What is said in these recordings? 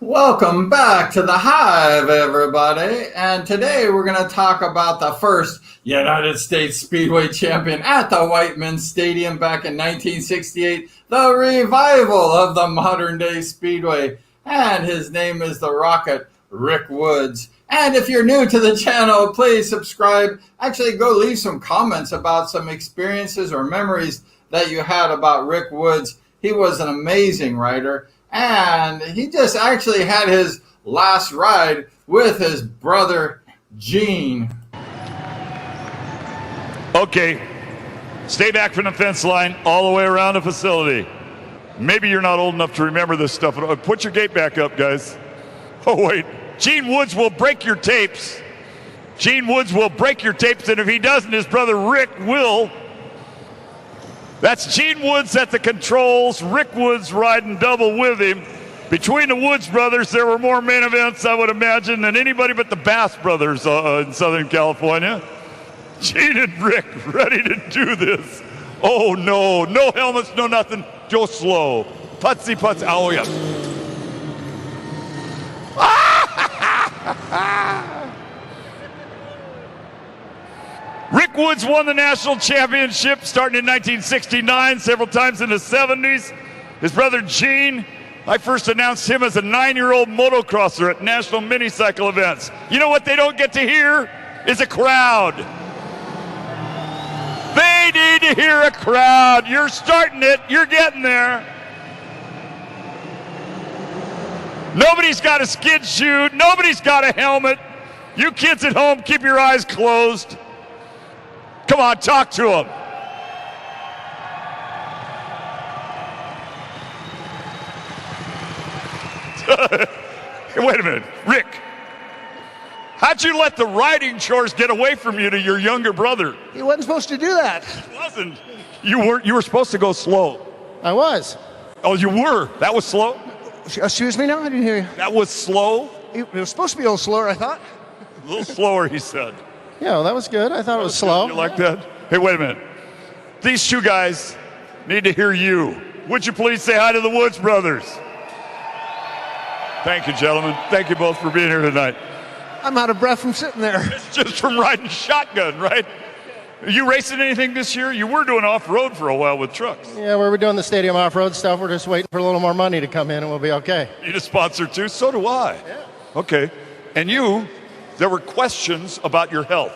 Welcome back to the Hive, everybody. And today we're going to talk about the first United States Speedway Champion at the Whitman Stadium back in 1968, the revival of the modern day Speedway. And his name is the Rocket, Rick Woods. And if you're new to the channel, please subscribe. Actually, go leave some comments about some experiences or memories that you had about Rick Woods. He was an amazing rider. And he just actually had his last ride with his brother, Gene. Okay, stay back from the fence line all the way around the facility. Maybe you're not old enough to remember this stuff. Put your gate back up, guys. Oh, wait. Gene Woods will break your tapes. Gene Woods will break your tapes, and if he doesn't, his brother Rick will. That's Gene Woods at the controls, Rick Woods riding double with him. Between the Woods brothers, there were more main events, I would imagine, than anybody but the Bass brothers in Southern California. Gene and Rick ready to do this. Oh, no. No helmets, no nothing. Just slow. Putsy putz. Oh, yeah. Rick Woods won the national championship starting in 1969, several times in the 70s. His brother Gene, I first announced him as a 9-year-old motocrosser at national minicycle events. You know what they don't get to hear? Is a crowd. They need to hear a crowd. You're starting it. You're getting there. Nobody's got a skid chute. Nobody's got a helmet. You kids at home, keep your eyes closed. Come on, talk to him. Wait a minute, Rick. How'd you let the riding chores get away from you to your younger brother? He wasn't supposed to do that. He wasn't. You were supposed to go slow. I was. Oh, you were? That was slow? Excuse me now? I didn't hear you. That was slow? It was supposed to be a little slower, I thought. A little slower, he said. Yeah, well, that was good. I thought it was slow. You like that? Hey, wait a minute. These two guys need to hear you. Would you please say hi to the Woods brothers? Thank you, gentlemen. Thank you both for being here tonight. I'm out of breath from sitting there. It's just from riding shotgun, right? Are you racing anything this year? You were doing off-road for a while with trucks. Yeah, we were doing the stadium off-road stuff. We're just waiting for a little more money to come in and we'll be okay. Need a sponsor too? So do I. Yeah. Okay. And there were questions about your health.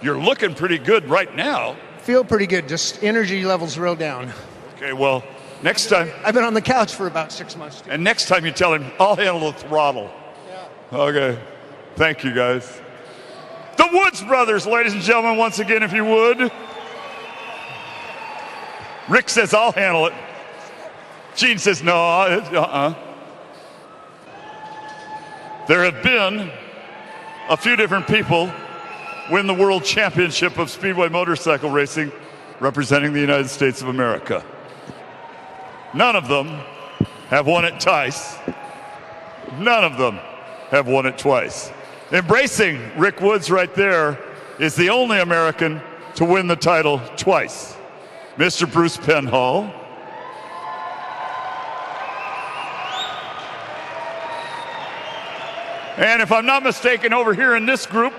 You're looking pretty good right now. Feel pretty good, just energy levels real down. Okay, well, next time. I've been on the couch for about 6 months. And next time you tell him, I'll handle the throttle. Yeah. Okay. Thank you, guys. The Woods brothers, ladies and gentlemen, once again, if you would. Rick says, I'll handle it. Gene says, no, There have been a few different people win the World Championship of Speedway Motorcycle Racing representing the United States of America. None of them have won it twice. None of them have won it twice. Embracing Rick Woods right there is the only American to win the title twice, Mr. Bruce Penhall. And if I'm not mistaken, over here in this group,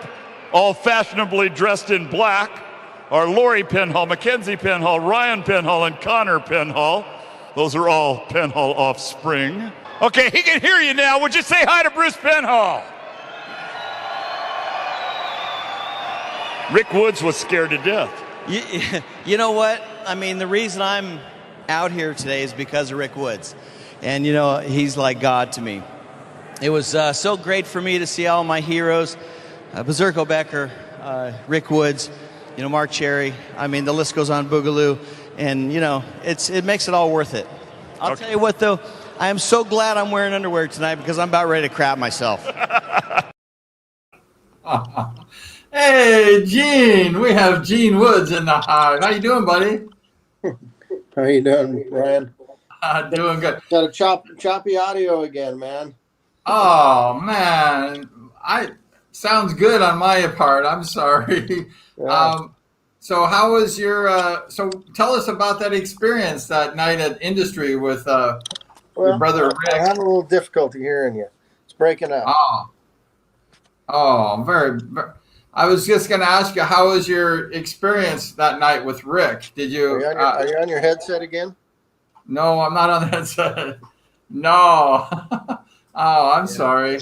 all fashionably dressed in black, are Lori Penhall, Mackenzie Penhall, Ryan Penhall, and Connor Penhall. Those are all Penhall offspring. Okay, he can hear you now. Would you say hi to Bruce Penhall? Rick Woods was scared to death. You know what? I mean, the reason I'm out here today is because of Rick Woods. And, you know, he's like God to me. It was so great for me to see all my heroes, Berserko Becker, Rick Woods, you know, Mark Cherry. I mean, the list goes on, Boogaloo. And, you know, it makes it all worth it. I'll tell you what, though, I am so glad I'm wearing underwear tonight because I'm about ready to crap myself. Hey, Gene. We have Gene Woods in the Hive. How you doing, buddy? How you doing, Ryan? Doing good. Got a choppy audio again, man. Oh, man. Sounds good on my part. I'm sorry. Yeah. So how was your, so tell us about that experience that night at Industry with your brother Rick. I had a little difficulty hearing you. breaking up. Very. I was just going to ask you, how was your experience that night with Rick? Did you? Are you on your headset again? No, I'm not on the headset. No. I'm sorry.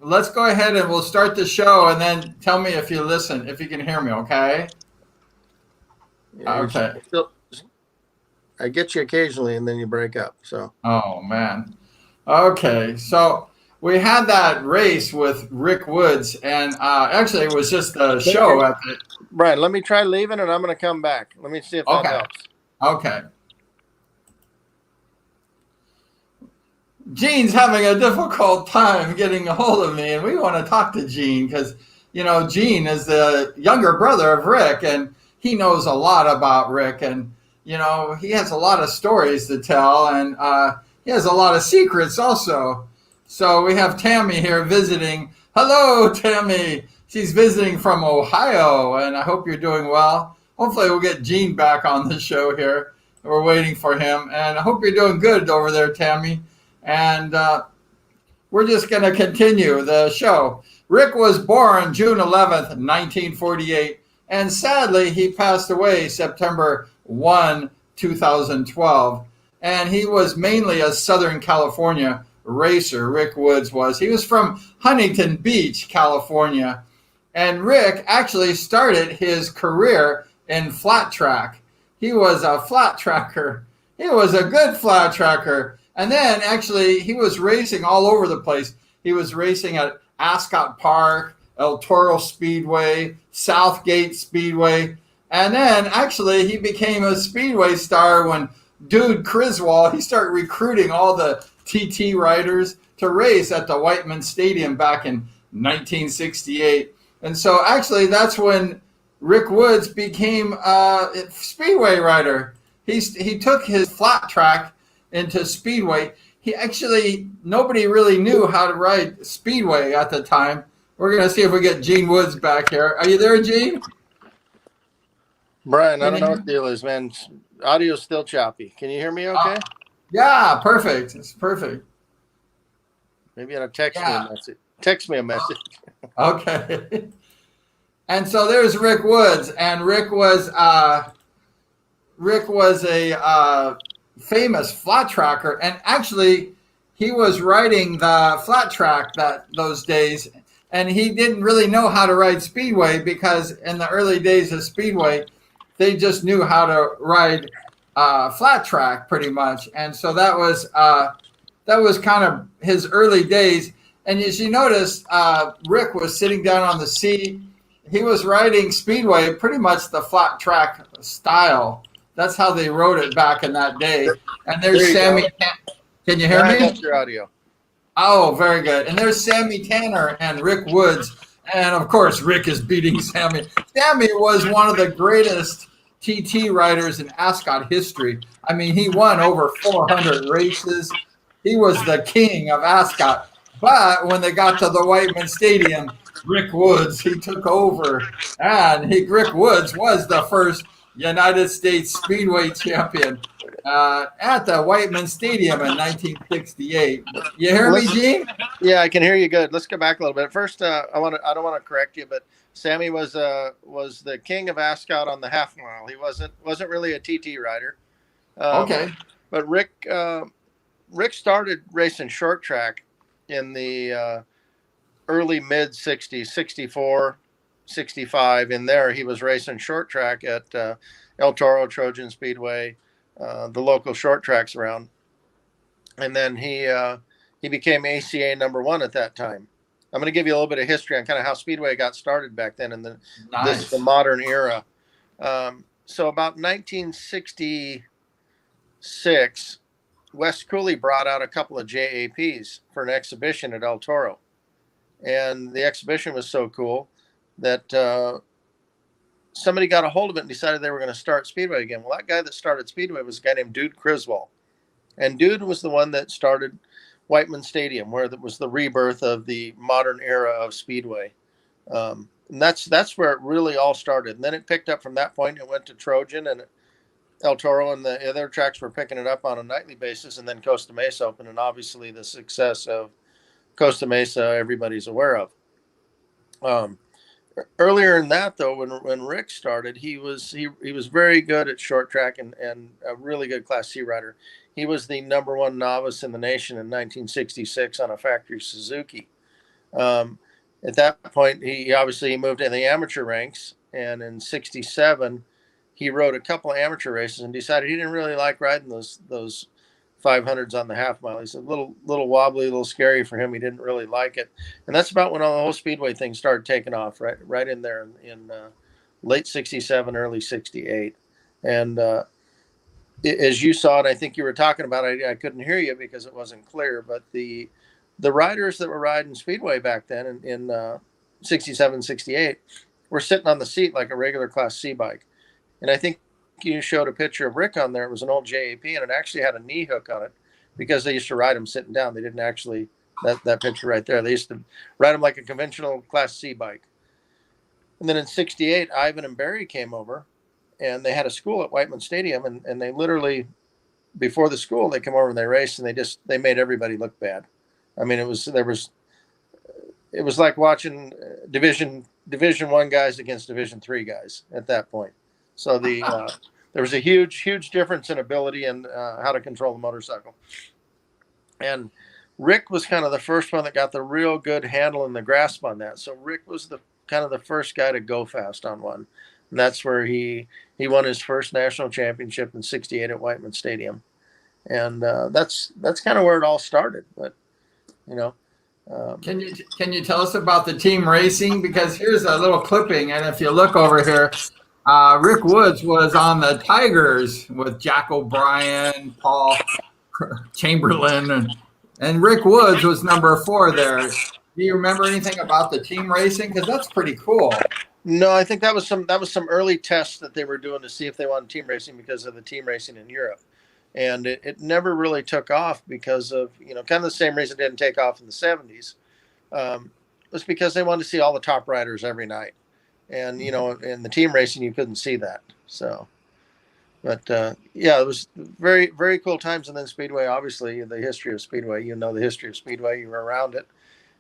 Let's go ahead and we'll start the show, and then tell me if you listen, if you can hear me, okay? Yeah, Okay. I get you occasionally, and then you break up. So. Oh, man. Okay, so we had that race with Rick Woods, and actually it was just a show at the... Brian, let me try leaving, and I'm going to come back. Let me see if that helps. Okay. Gene's having a difficult time getting a hold of me, and we want to talk to Gene because, you know, Gene is the younger brother of Rick, and he knows a lot about Rick, and, you know, he has a lot of stories to tell, and he has a lot of secrets also. So we have Tammy here visiting. Hello, Tammy. She's visiting from Ohio, and I hope you're doing well. Hopefully we'll get Gene back on the show here. We're waiting for him, and I hope you're doing good over there, Tammy. And we're just going to continue the show. Rick was born June 11th, 1948, and sadly, he passed away September 1, 2012. And he was mainly a Southern California racer, Rick Woods was. He was from Huntington Beach, California. And Rick actually started his career in flat track. He was a flat tracker. He was a good flat tracker. And then actually he was racing all over the place. He was racing at Ascot Park, El Toro Speedway, Southgate Speedway. And then actually he became a Speedway star when Dude Criswell, he started recruiting all the TT riders to race at the Whitman Stadium back in 1968. And so actually that's when Rick Woods became a Speedway rider. He took his flat track into Speedway. Nobody really knew how to ride Speedway at the time. We're going to see if we get Gene Woods back here. Are you there, Gene? Brian, I don't know what the deal is, man. Audio's still choppy. Can you hear me okay? Yeah, perfect. It's perfect. Maybe I'll text me a message. Text me a message. Okay. And so there's Rick Woods, and Rick was a famous flat tracker, and actually he was riding the flat track those days, and he didn't really know how to ride Speedway because in the early days of Speedway they just knew how to ride flat track pretty much. And so that was kind of his early days. And as you notice, Rick was sitting down on the seat. He was riding Speedway pretty much the flat track style. That's how they rode it back in that day. And there's Sammy. Can you hear me? I got your audio. Oh, very good. And there's Sammy Tanner and Rick Woods. And of course, Rick is beating Sammy. Sammy was one of the greatest TT riders in Ascot history. I mean, he won over 400 races. He was the king of Ascot. But when they got to the Whitman Stadium, Rick Woods, he took over. And Rick Woods was the first United States Speedway champion at the Whitman Stadium in 1968. You hear me, Gene? Yeah, I can hear you good. Let's go back a little bit. First, I don't want to correct you, but Sammy was the king of Ascot on the half mile. He wasn't really a TT rider. Okay. But Rick started racing short track in the early mid 60s, 64, 65. In there, he was racing short track at El Toro, Trojan Speedway, the local short tracks around. And then he became ACA #1 at that time. I'm going to give you a little bit of history on kind of how Speedway got started back then in the modern era. So about 1966, Wes Cooley brought out a couple of JAPs for an exhibition at El Toro. And the exhibition was so cool that somebody got a hold of it and decided they were going to start Speedway again. Well, that guy that started Speedway was a guy named Dude Criswell. And Dude was the one that started Whitman Stadium, where it was the rebirth of the modern era of Speedway. And that's where it really all started. And then it picked up from that point. It went to Trojan, and El Toro and the other tracks were picking it up on a nightly basis, and then Costa Mesa opened, and obviously the success of Costa Mesa everybody's aware of. Earlier in that, though, when Rick started, he was very good at short track and a really good Class C rider. He was the #1 novice in the nation in 1966 on a factory Suzuki. At that point, he obviously moved in the amateur ranks, and in '67, he rode a couple of amateur races and decided he didn't really like riding those 500s on the half mile. He's a little wobbly, a little scary for him. He didn't really like it, and that's about when all the whole speedway thing started taking off. Right in there in late '67, early '68, and as you saw it, I think you were talking about. I couldn't hear you because it wasn't clear, but the riders that were riding speedway back then in '67, '68 were sitting on the seat like a regular Class C bike, and I think you showed a picture of Rick on there. It was an old JAP, and it actually had a knee hook on it because they used to ride him sitting down. They didn't actually, that picture right there, they used to ride him like a conventional Class C bike. And then in '68, Ivan and Barry came over, and they had a school at Whitman Stadium, and they literally, before the school, they come over and they raced, and they made everybody look bad. I mean, it was like watching Division I guys against Division III guys at that point. So there was a huge difference in ability and how to control the motorcycle. And Rick was kind of the first one that got the real good handle and the grasp on that. So Rick was the first guy to go fast on one. And that's where he won his first national championship in '68 at Whitman Stadium. And that's kind of where it all started. But, you know. Can you tell us about the team racing? Because here's a little clipping, and if you look over here, Rick Woods was on the Tigers with Jack O'Brien, Paul Chamberlain, and Rick Woods was #4 there. Do you remember anything about the team racing? Because that's pretty cool. No, I think that was some early tests that they were doing to see if they wanted team racing because of the team racing in Europe. And it never really took off because of, kind of the same reason it didn't take off in the '70s. Was because they wanted to see all the top riders every night. And, in the team racing, you couldn't see that. So, but yeah, it was very, very cool times. And then Speedway, obviously, the history of Speedway, the history of Speedway, you were around it.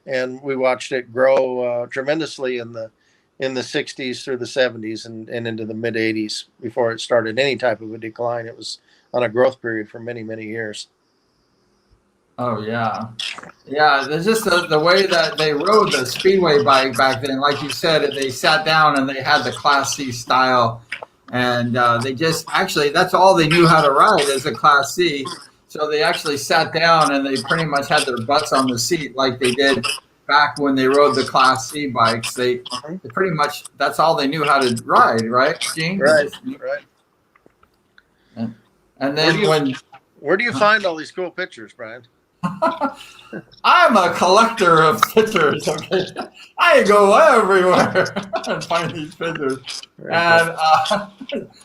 And we watched it grow tremendously in the '60s through the '70s and into the mid '80s before it started any type of a decline. It was on a growth period for many, many years. Oh, yeah. Yeah, there's just the way that they rode the Speedway bike back then. Like you said, they sat down and they had the Class C style. And they just, actually, that's all they knew how to ride is a Class C. So they actually sat down and they pretty much had their butts on the seat like they did back when they rode the Class C bikes. They pretty much, that's all they knew how to ride, right, Gene? Right. And then where do you find all these cool pictures, Brian? I'm a collector of pictures. Okay, I go everywhere and find these pictures. And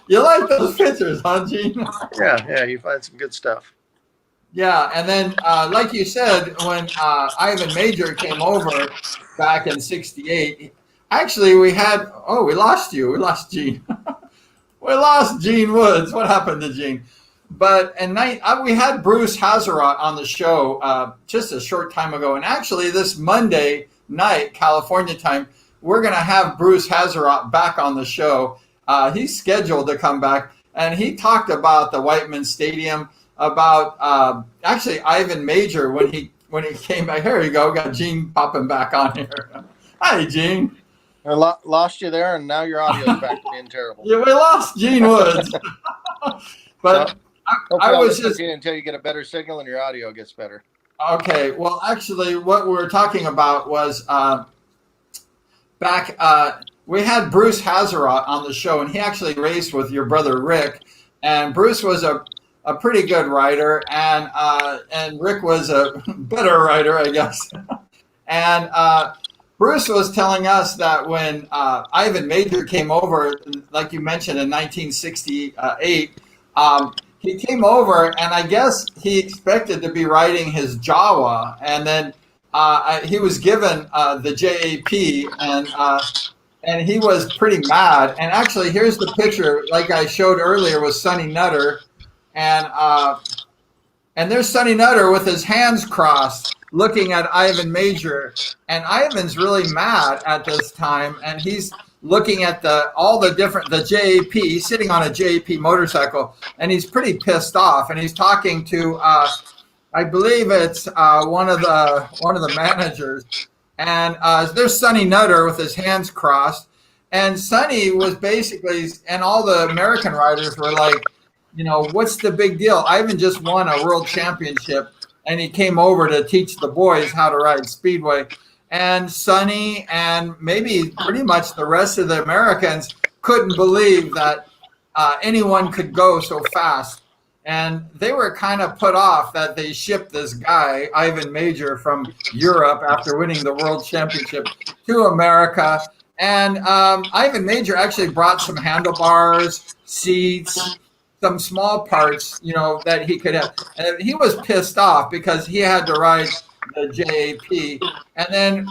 you like those pictures, huh, Gene? Yeah, you find some good stuff. Yeah, and then like you said, when Ivan Major came over back in '68, actually we lost you. We lost Gene. We lost Gene Woods. What happened to Gene? But we had Bruce Hazerat on the show just a short time ago. And actually this Monday night, California time, we're going to have Bruce Hazerat back on the show. He's scheduled to come back. And he talked about the Whitman Stadium, about actually Ivan Major when he came back. Here you go. Got Gene popping back on here. Hi, Gene. I lost you there, and now your audio's back to being terrible. Yeah, we lost Gene Woods. But... So, I was just until you get a better signal and your audio gets better. Okay. Well, actually, what we were talking about was back. We had Bruce Hazerat on the show, and he actually raced with your brother Rick. And Bruce was a pretty good rider, and Rick was a better rider, I guess. And Bruce was telling us that when Ivan Major came over, like you mentioned in 1968. He came over, and I guess he expected to be riding his Jawa, and then he was given the JAP, and and he was pretty mad. And actually, here's the picture, like I showed earlier, was Sonny Nutter, and there's Sonny Nutter with his hands crossed, looking at Ivan Major, and Ivan's really mad at this time, and he's looking at the JAP. He's sitting on a JAP motorcycle, and he's pretty pissed off, and he's talking to I believe it's one of the managers, and there's Sonny Nutter with his hands crossed, and Sonny was basically, and all the American riders were like, what's the big deal? Ivan just won a world championship, and he came over to teach the boys how to ride Speedway. And Sonny and maybe pretty much the rest of the Americans couldn't believe that anyone could go so fast. And they were kind of put off that they shipped this guy, Ivan Major, from Europe after winning the world championship to America. And Ivan Major actually brought some handlebars, seats, some small parts, that he could have. And he was pissed off because he had to ride the JAP. And then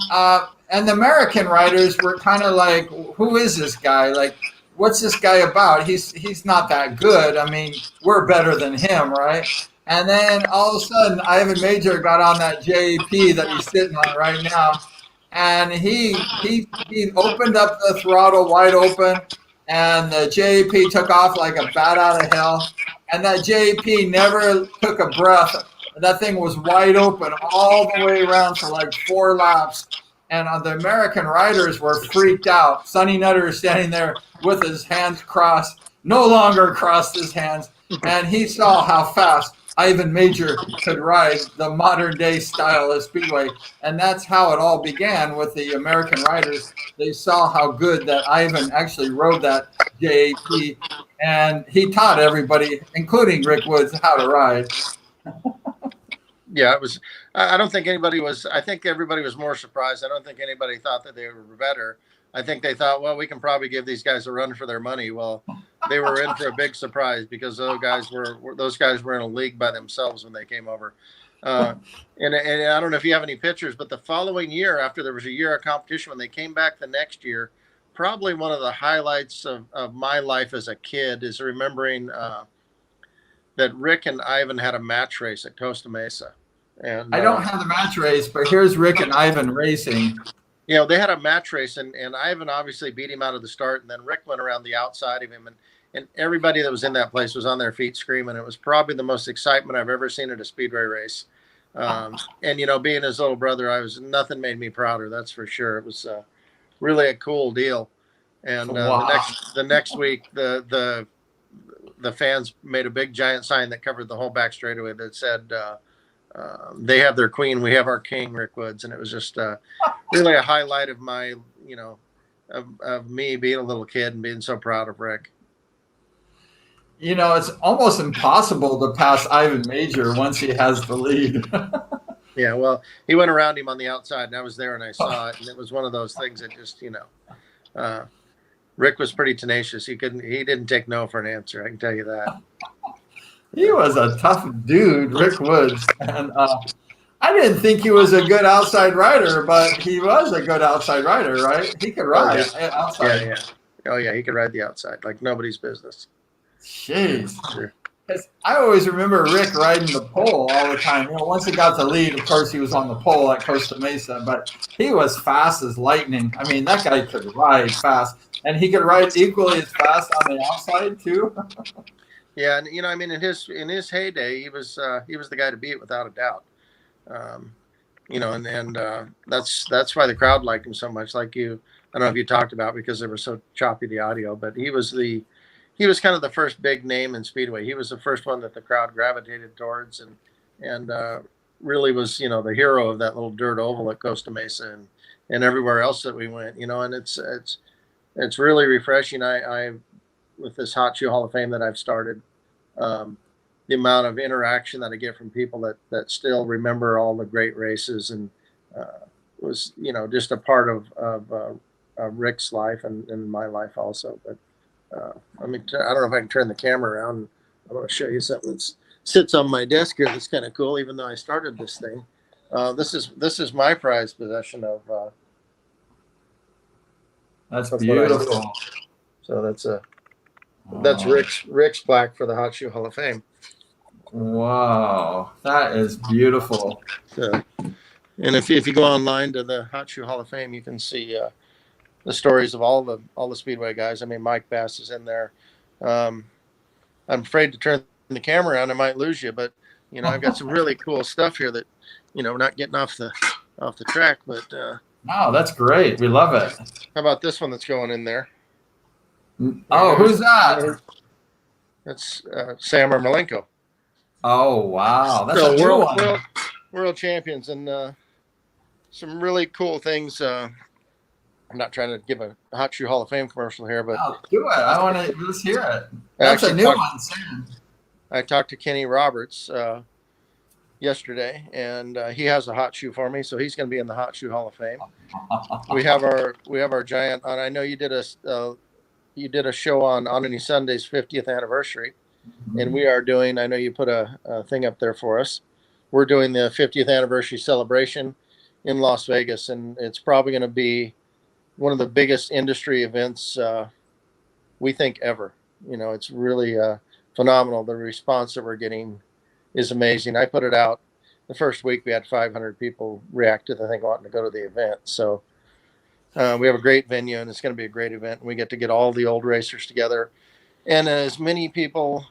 and the American riders were kind of like, who is this guy? Like, what's this guy about? He's not that good. I mean, we're better than him, right? And then all of a sudden, Ivan Major got on that JAP that he's sitting on right now, and he opened up the throttle wide open, and the JAP took off like a bat out of hell, and that JAP never took a breath. That thing was wide open all the way around for like 4 laps. And the American riders were freaked out. Sonny Nutter is standing there with his hands crossed, no longer crossed his hands. And he saw how fast Ivan Major could ride the modern day style of Speedway. And that's how it all began with the American riders. They saw how good that Ivan actually rode that JAP. And he taught everybody, including Rick Woods, how to ride. Yeah, it was. I don't think anybody was. I think everybody was more surprised. I don't think anybody thought that they were better. I think they thought, well, we can probably give these guys a run for their money. Well, they were in for a big surprise because those guys were in a league by themselves when they came over. And I don't know if you have any pictures, but the following year, after there was a year of competition, when they came back the next year, probably one of the highlights of my life as a kid is remembering that Rick and Ivan had a match race at Costa Mesa. And I don't have the match race, but here's Rick and Ivan racing. They had a match race, and Ivan obviously beat him out of the start, and then Rick went around the outside of him, and everybody that was in that place was on their feet screaming. It was probably the most excitement I've ever seen at a Speedway race. And, being his little brother, nothing made me prouder, that's for sure. It was really a cool deal. And Wow. the next week, the fans made a big giant sign that covered the whole back straightaway that said, they have their queen, we have our king, Rick Woods. And it was just really a highlight of my, of me being a little kid and being so proud of Rick. It's almost impossible to pass Ivan Major once he has the lead. Yeah, well, he went around him on the outside, and I was there and I saw it, and it was one of those things that just, Rick was pretty tenacious. He didn't take no for an answer, I can tell you that. He was a tough dude, Rick Woods. And I didn't think he was a good outside rider, but he was a good outside rider, right? He could ride outside. Yeah. Oh, yeah, he could ride the outside like nobody's business. Jeez. Sure. I always remember Rick riding the pole all the time. Once he got the lead, of course, he was on the pole at Costa Mesa, but he was fast as lightning. I mean, that guy could ride fast, and he could ride equally as fast on the outside, too. Yeah, and in his heyday, he was the guy to beat without a doubt. That's why the crowd liked him so much. Like I don't know if you talked about, because they were so choppy, the audio, but he was kind of the first big name in Speedway. He was the first one that the crowd gravitated towards, and really was the hero of that little dirt oval at Costa Mesa and everywhere else that we went. And it's really refreshing. I with this Hot Shoe Hall of Fame that I've started, the amount of interaction that I get from people that still remember all the great races and was just a part of Rick's life and my life also. But I don't know if I can turn the camera around. I want to show you something that sits on my desk here that's kind of cool, even though I started this thing. This is my prized possession of That's That's what I do. beautiful. So that's Wow. Rick's plaque for the Hot Shoe Hall of Fame. Wow, that is beautiful. So, and if you go online to the Hot Shoe Hall of Fame, you can see the stories of all the Speedway guys. I mean, Mike Bass is in there. I'm afraid to turn the camera on; I might lose you. But I've got some really cool stuff here that we're not getting off the track. But Wow, that's great. We love it. how about this one that's going in there? Oh, who's that? That's Sam Ermolenko. Oh, wow. That's So a new one. world champions, and some really cool things. I'm not trying to give a Hot Shoe Hall of Fame commercial here, but Do it. I want to just hear it. That's a new one, Sam. I talked to Kenny Roberts yesterday, and he has a hot shoe for me, so he's going to be in the Hot Shoe Hall of Fame. we have our giant. And I know you did a show on Any Sunday's 50th anniversary, and we are doing. I know you put a thing up there for us. We're doing the 50th anniversary celebration in Las Vegas, and it's probably going to be one of the biggest industry events we think ever. It's really phenomenal. The response that we're getting is amazing. I put it out the first week. We had 500 people react to the thing wanting to go to the event. So we have a great venue, and it's going to be a great event. And we get to get all the old racers together, and as many people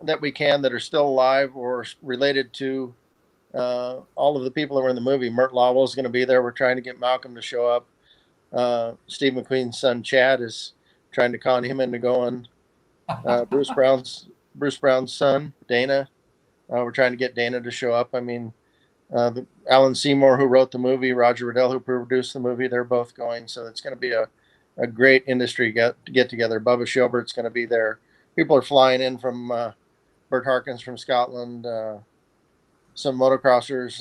that we can that are still alive or related to all of the people that were in the movie. Mert Lawwell is going to be there. We're trying to get Malcolm to show up. Steve McQueen's son Chad is trying to con him into going. Bruce Brown's son Dana. We're trying to get Dana to show up. I mean, Alan Seymour, who wrote the movie, Roger Riddell, who produced the movie, they're both going. So it's going to be a great industry get together. Bubba Schilbert's going to be there. People are flying in from Bert Harkins from Scotland. Some motocrossers,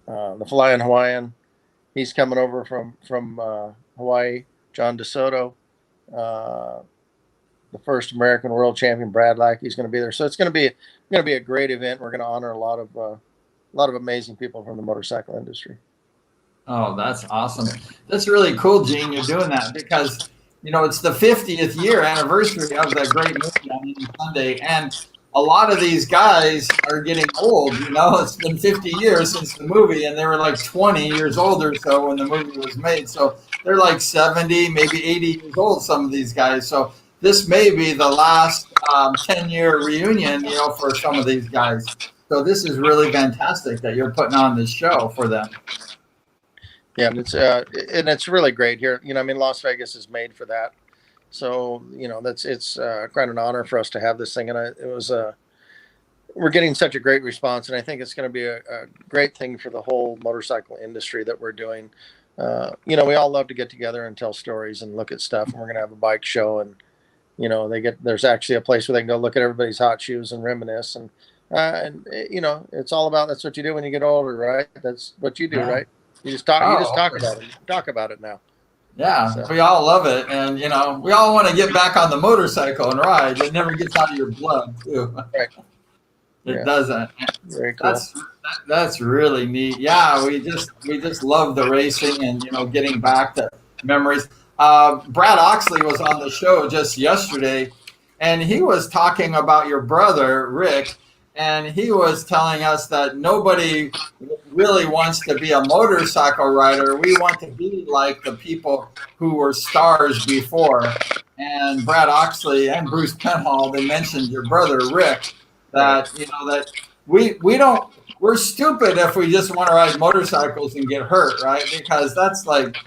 the Flying Hawaiian, he's coming over from Hawaii. John DeSoto, the first American world champion, Brad Lackey's going to be there. So it's going to be a great event. We're going to honor a lot of amazing people from the motorcycle industry. Oh, that's awesome. That's really cool, Gene. You're doing that because it's the 50th year anniversary of that great movie on Any Sunday, and a lot of these guys are getting old. It's been 50 years since the movie, and they were like 20 years old or so when the movie was made. So they're like 70, maybe 80 years old, some of these guys. So this may be the last 10-year reunion, for some of these guys. So this is really fantastic that you're putting on this show for them. Yeah, and it's really great here. Las Vegas is made for that. So it's quite an honor for us to have this thing, and we're getting such a great response, and I think it's going to be a great thing for the whole motorcycle industry that we're doing. We all love to get together and tell stories and look at stuff, and we're going to have a bike show, and there's actually a place where they can go look at everybody's hot shoes and reminisce, and it's all about, that's what you do when you get older, right? That's what you do, right? You just talk about it. Talk about it now. Yeah, So. We all love it, and we all want to get back on the motorcycle and ride. It never gets out of your blood, too. Right. It doesn't. Very cool. That's really neat. Yeah, we just love the racing and getting back to memories. Brad Oxley was on the show just yesterday, and he was talking about your brother Rick, and he was telling us that nobody really wants to be a motorcycle rider. We want to be like the people who were stars before. And Brad Oxley and Bruce Penhall, they mentioned your brother Rick, that that we're stupid if we just want to ride motorcycles and get hurt, right? Because that's like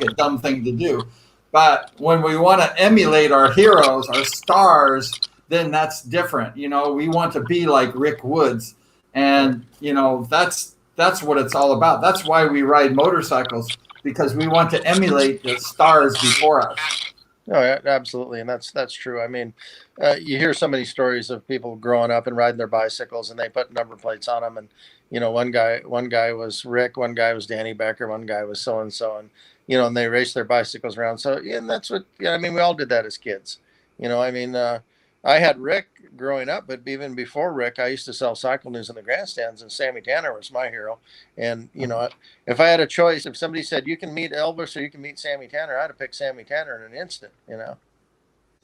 a dumb thing to do. But when we want to emulate our heroes, our stars, then that's different. We want to be like Rick Woods, and that's what it's all about. That's why we ride motorcycles, because we want to emulate the stars before us. Oh, yeah, absolutely, and that's true. I mean, you hear so many stories of people growing up and riding their bicycles, and they put number plates on them. And one guy was Rick, one guy was Danny Becker, one guy was so and so, and and they raced their bicycles around. So, and that's what we all did that as kids. I had Rick growing up, but even before Rick, I used to sell cycle news in the grandstands, and Sammy Tanner was my hero. And you know, if I had a choice, if somebody said you can meet Elvis or you can meet Sammy Tanner, I'd have picked Sammy Tanner in an instant. You know,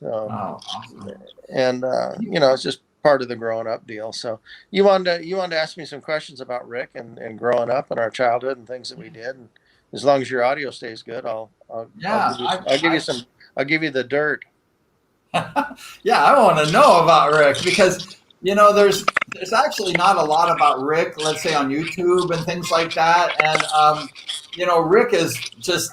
so Oh, awesome. and you know, it's just part of the growing up deal. So you wanted to ask me some questions about Rick and growing up and our childhood and things that we did. And as long as your audio stays good, Yeah, I'll give you the dirt. yeah, I want to know about Rick because there's actually not a lot about Rick, let's say on YouTube and things like that. And Rick is just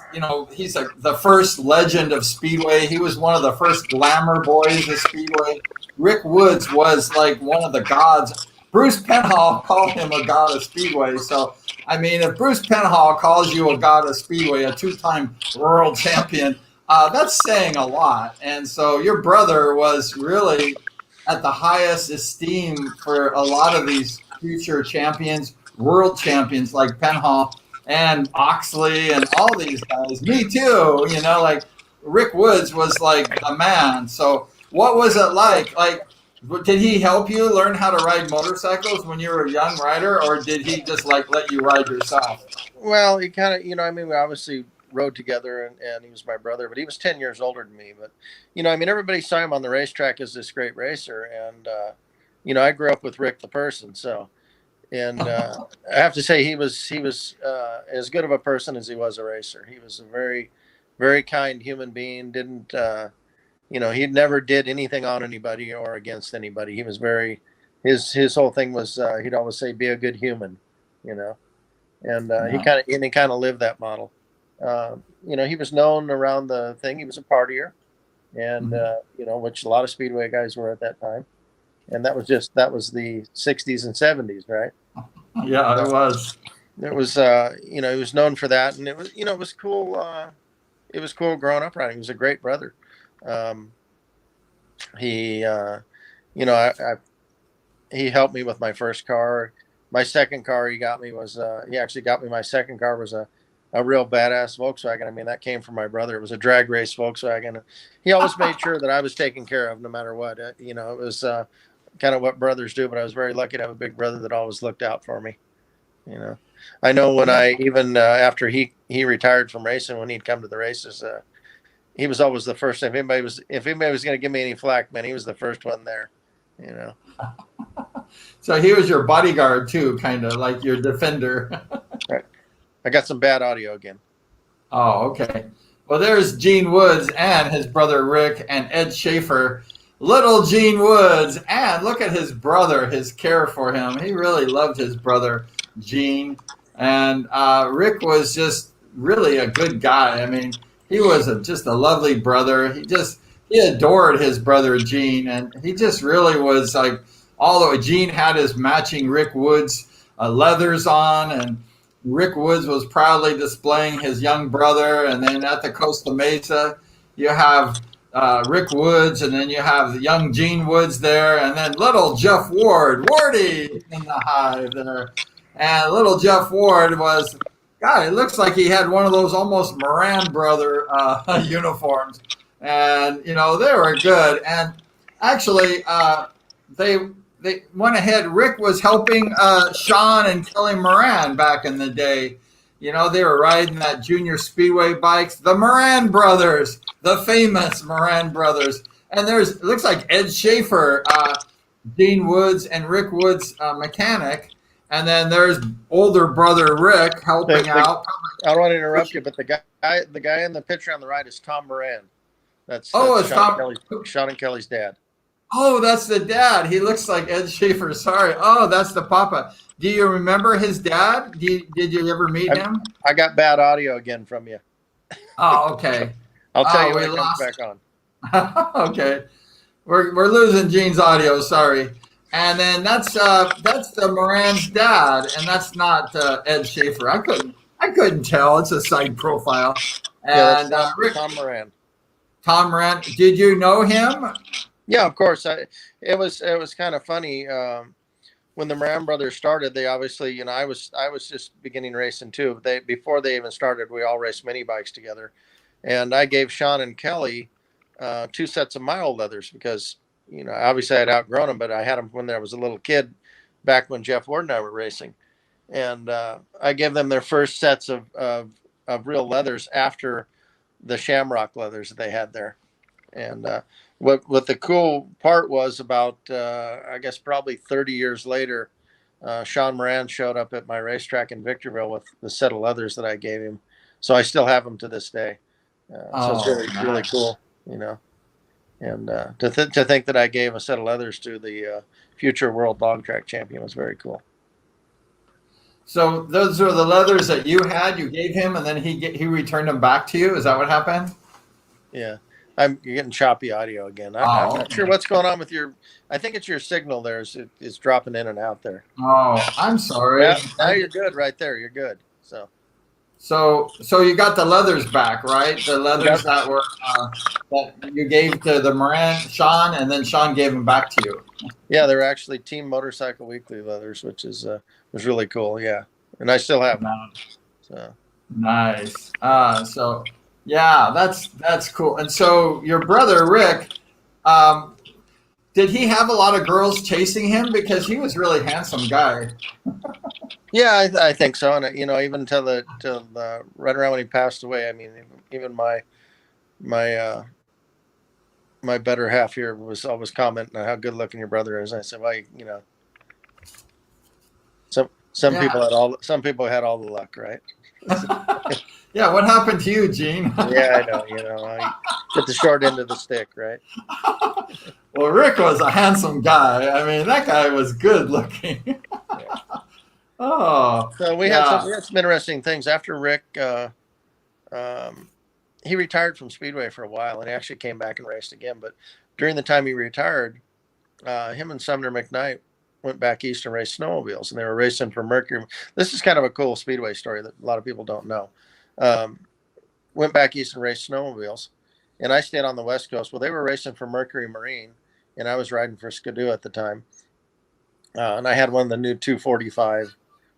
he's the first legend of Speedway. He was one of the first glamour boys of Speedway. Rick Woods was like one of the gods. Bruce Penhall called him a god of Speedway. So I mean, if Bruce Penhall calls you a god of Speedway, a two-time world champion, that's saying a lot. And so your brother was really at the highest esteem for a lot of these future champions, world champions like Penhall and Oxley and all these guys. Me too, like Rick Woods was like the man. So what was it like? Like, did he help you learn how to ride motorcycles when you were a young rider, or did he just like let you ride yourself? Well, he kind of, I mean, we obviously rode together, and he was my brother, but he was 10 years older than me. But, I mean, everybody saw him on the racetrack as this great racer. And, I grew up with Rick the person. So, and I have to say he was as good of a person as he was a racer. He was a very, very kind human being. Didn't, he never did anything on anybody or against anybody. He was his whole thing was, he'd always say, be a good human, and he kind of lived that model. He was known around the thing. He was a partier, and which a lot of Speedway guys were at that time. And that was the 60s and 70s, right? Yeah, it was. It was, he was known for that, and it was, it was cool. It was cool growing up riding. He was a great brother. He helped me with my first car. My second car he actually got me. My second car was a real badass Volkswagen. I mean, that came from my brother. It was a drag race Volkswagen. He always made sure that I was taken care of no matter what. It was kind of what brothers do, but I was very lucky to have a big brother that always looked out for me. I know when I even after he retired from racing, when he'd come to the races, he was always the first. If anybody was going to give me any flack, man, he was the first one there. So he was your bodyguard too, kind of like your defender. Right. I got some bad audio again. Oh, okay. Well, there's Gene Woods and his brother Rick and Ed Schaefer. Little Gene Woods, and look at his brother, his care for him. He really loved his brother Gene, and Rick was just really a good guy. I mean, he was just a lovely brother. He adored his brother Gene, and he just really was like, although Gene had his matching Rick Woods leathers on, and Rick Woods was proudly displaying his young brother. And then at the Costa Mesa, you have Rick Woods, and then you have the young Gene Woods there, and then little Jeff Wardy in the hive there. And little Jeff Ward was, God, it looks like he had one of those almost Moran brother uniforms. And, they were good. And actually, they went ahead. Rick was helping Sean and Kelly Moran back in the day. They were riding that junior speedway bikes, the Moran brothers, the famous Moran brothers. And it looks like Ed Schaefer, Gene Woods, and Rick Woods' mechanic. And then there's older brother Rick helping out. I don't want to interrupt you, but the guy in the picture on the right is Tom Moran. That's it's Sean and Kelly's dad. Oh, that's the dad. He looks like Ed Schaefer. Sorry. Oh, that's the papa. Do you remember his dad? Did you ever meet him? I got bad audio again from you. Oh, okay. I'll tell you when it comes back on. Okay. We're losing Gene's audio. Sorry. And then that's the Moran's dad, and that's not Ed Schaefer. I couldn't tell. It's a side profile. And Rick, Tom Moran. Tom Moran. Did you know him? Yeah, of course. It was kind of funny when the Moran brothers started. They obviously, I was just beginning racing too. Before they even started, we all raced mini bikes together, and I gave Sean and Kelly 2 sets of mile leathers because obviously I'd outgrown them, but I had them when I was a little kid, back when Jeff Ward and I were racing, and I gave them their first sets of real leathers after the Shamrock leathers that they had there. And what the cool part was, about I guess probably 30 years later, Sean Moran showed up at my racetrack in Victorville with the set of leathers that I gave him. So I still have them to this day. So it's really, nice. really cool, And to think that I gave a set of leathers to the future world dog track champion was very cool. So those are the leathers that you had. You gave him, and then he returned them back to you. Is that what happened? Yeah. You're getting choppy audio again. I'm not sure what's going on with your. I think it's your signal there. It's dropping in and out there. Oh, I'm sorry. Yeah, now you're good right there. You're good. So you got the leathers back, right? The leathers that were that you gave to the Moran, Sean, and then Sean gave them back to you. Yeah, they're actually Team Motorcycle Weekly leathers, which was really cool. Yeah, and I still have them. So nice. So yeah, that's cool. And so your brother Rick, did he have a lot of girls chasing him, because he was a really handsome guy? Yeah, I think so. And even until right around when he passed away, I mean, even my better half here was always commenting on how good looking your brother is. And I said, well, some people had all the luck, right? Yeah, what happened to you, Gene? Yeah, I know. I get the short end of the stick, right? Well, Rick was a handsome guy. I mean, that guy was good looking. Yeah. Oh, so we had some interesting things after Rick. He retired from Speedway for a while, and he actually came back and raced again. But during the time he retired, him and Sumner McKnight went back east and raced snowmobiles, and they were racing for Mercury. This is kind of a cool Speedway story that a lot of people don't know. Went back east and raced snowmobiles, and I stayed on the West Coast. Well, they were racing for Mercury Marine, and I was riding for Skidoo at the time. And I had one of the new 245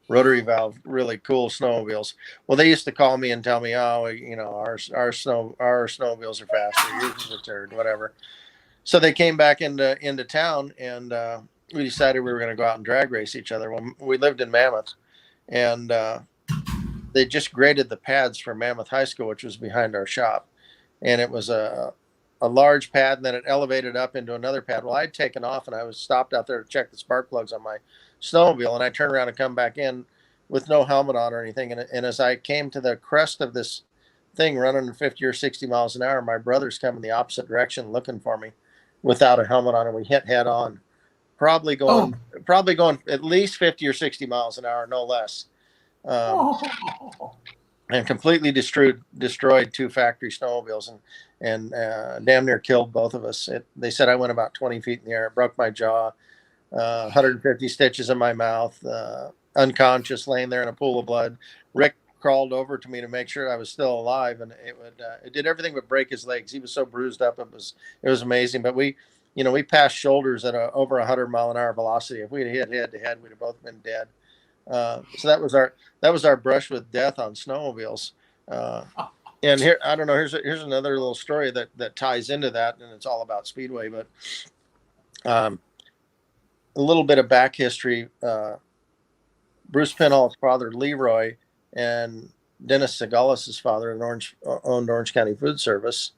rotary valve, really cool snowmobiles. Well, they used to call me and tell me, oh, our snowmobiles are faster, yours is a turd, whatever. So they came back into town, and we decided we were going to go out and drag race each other. Well, we lived in Mammoth, and they just graded the pads for Mammoth High School, which was behind our shop, and it was a large pad, and then it elevated up into another pad. Well, I'd taken off, and I was stopped out there to check the spark plugs on my snowmobile, and I turned around and come back in with no helmet on or anything. And as I came to the crest of this thing running 50 or 60 miles an hour, my brother's coming the opposite direction looking for me without a helmet on, and we hit head on, probably going at least 50 or 60 miles an hour, no less. And completely destroyed two factory snowmobiles, and damn near killed both of us. They said I went about 20 feet in the air. It broke my jaw, 150 stitches in my mouth, unconscious, laying there in a pool of blood. Rick crawled over to me to make sure I was still alive, and it did everything but break his legs. He was so bruised up, it was amazing. But we passed shoulders at over 100-mile-an-hour velocity. If we'd hit head to head, we'd have both been dead. So that was our brush with death on snowmobiles. And here, I don't know, here's another little story that ties into that, and it's all about Speedway, but a little bit of back history. Bruce Penhall's father, Leroy, and Dennis Segalis' father owned Orange County Food Service.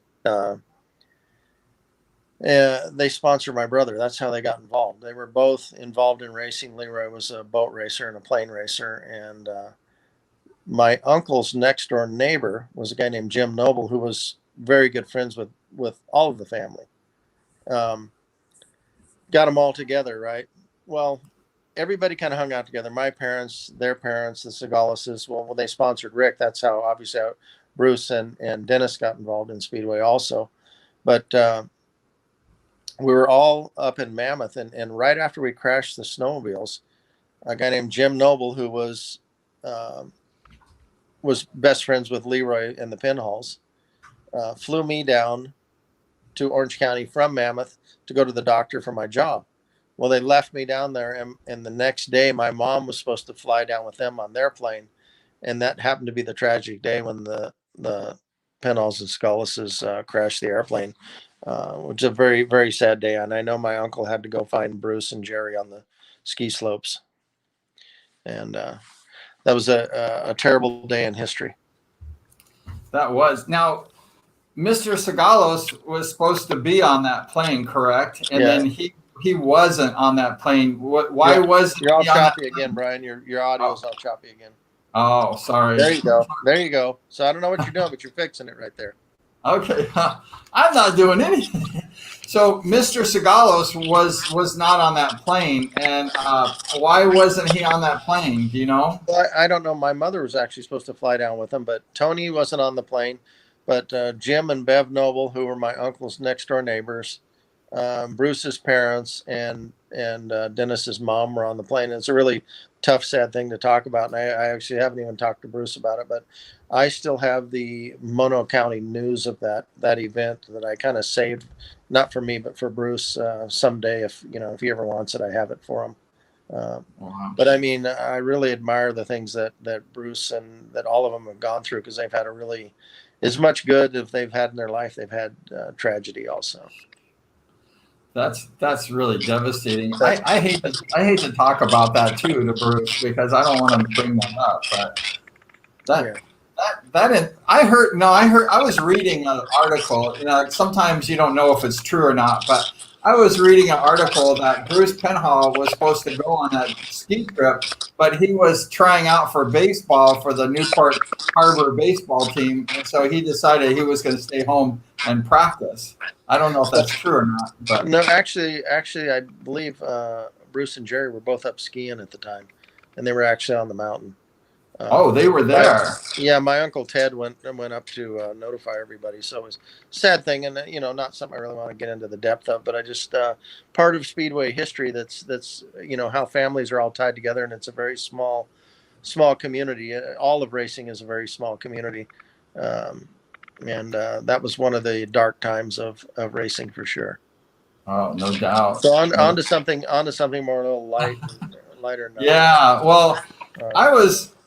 They sponsored my brother. That's how they got involved. They were both involved in racing. Leroy was a boat racer and a plane racer. And my uncle's next door neighbor was a guy named Jim Noble, who was very good friends with all of the family. Got them all together, right? Well, everybody kind of hung out together. My parents, their parents, the Segalises. Well, when they sponsored Rick, that's how obviously Bruce and Dennis got involved in Speedway also. But we were all up in Mammoth, and right after we crashed the snowmobiles, a guy named Jim Noble, who was best friends with Leroy and the Penhalls, flew me down to Orange County from Mammoth to go to the doctor for my job. Well, they left me down there, and the next day my mom was supposed to fly down with them on their plane, and that happened to be the tragic day when the Penhalls and Scullises crashed the airplane. which is a very, very sad day. And I know my uncle had to go find Bruce and Jerry on the ski slopes. And that was a terrible day in history. That was. Now, Mr. Sagalos was supposed to be on that plane, correct? And then he wasn't on that plane. Why was you're all choppy again, Brian? Your audio's all choppy again. Oh, sorry. There you go. There you go. So I don't know what you're doing, but you're fixing it right there. Okay, I'm not doing anything. So Mr. Sagalos was not on that plane, and why wasn't he on that plane? Do you know? Well, I don't know. My mother was actually supposed to fly down with him, but Tony wasn't on the plane. But Jim and Bev Noble, who were my uncle's next door neighbors, Bruce's parents, and Dennis's mom were on the plane. It's a really tough, sad thing to talk about, and I actually haven't even talked to Bruce about it. But I still have the Mono County news of that event that I kind of saved, not for me, but for Bruce someday. If he ever wants it, I have it for him. Wow. But I mean, I really admire the things that Bruce and that all of them have gone through, because they've had as much good as they've had in their life, they've had tragedy also. That's really devastating. I hate to talk about that too to Bruce, because I don't want him to bring that up. But I was reading an article. Sometimes you don't know if it's true or not, but I was reading an article that Bruce Penhall was supposed to go on that ski trip, but he was trying out for baseball for the Newport Harbor baseball team, and so he decided he was going to stay home and practice. I don't know if that's true or not. But no, actually, I believe Bruce and Jerry were both up skiing at the time, and they were actually on the mountain. They were there. My Uncle Ted went up to notify everybody. So it was a sad thing, and not something I really want to get into the depth of. But I just part of Speedway history. That's how families are all tied together, and it's a very small community. All of racing is a very small community, and that was one of the dark times of racing for sure. Oh, no doubt. So on to something more a little lighter. Yeah. Well,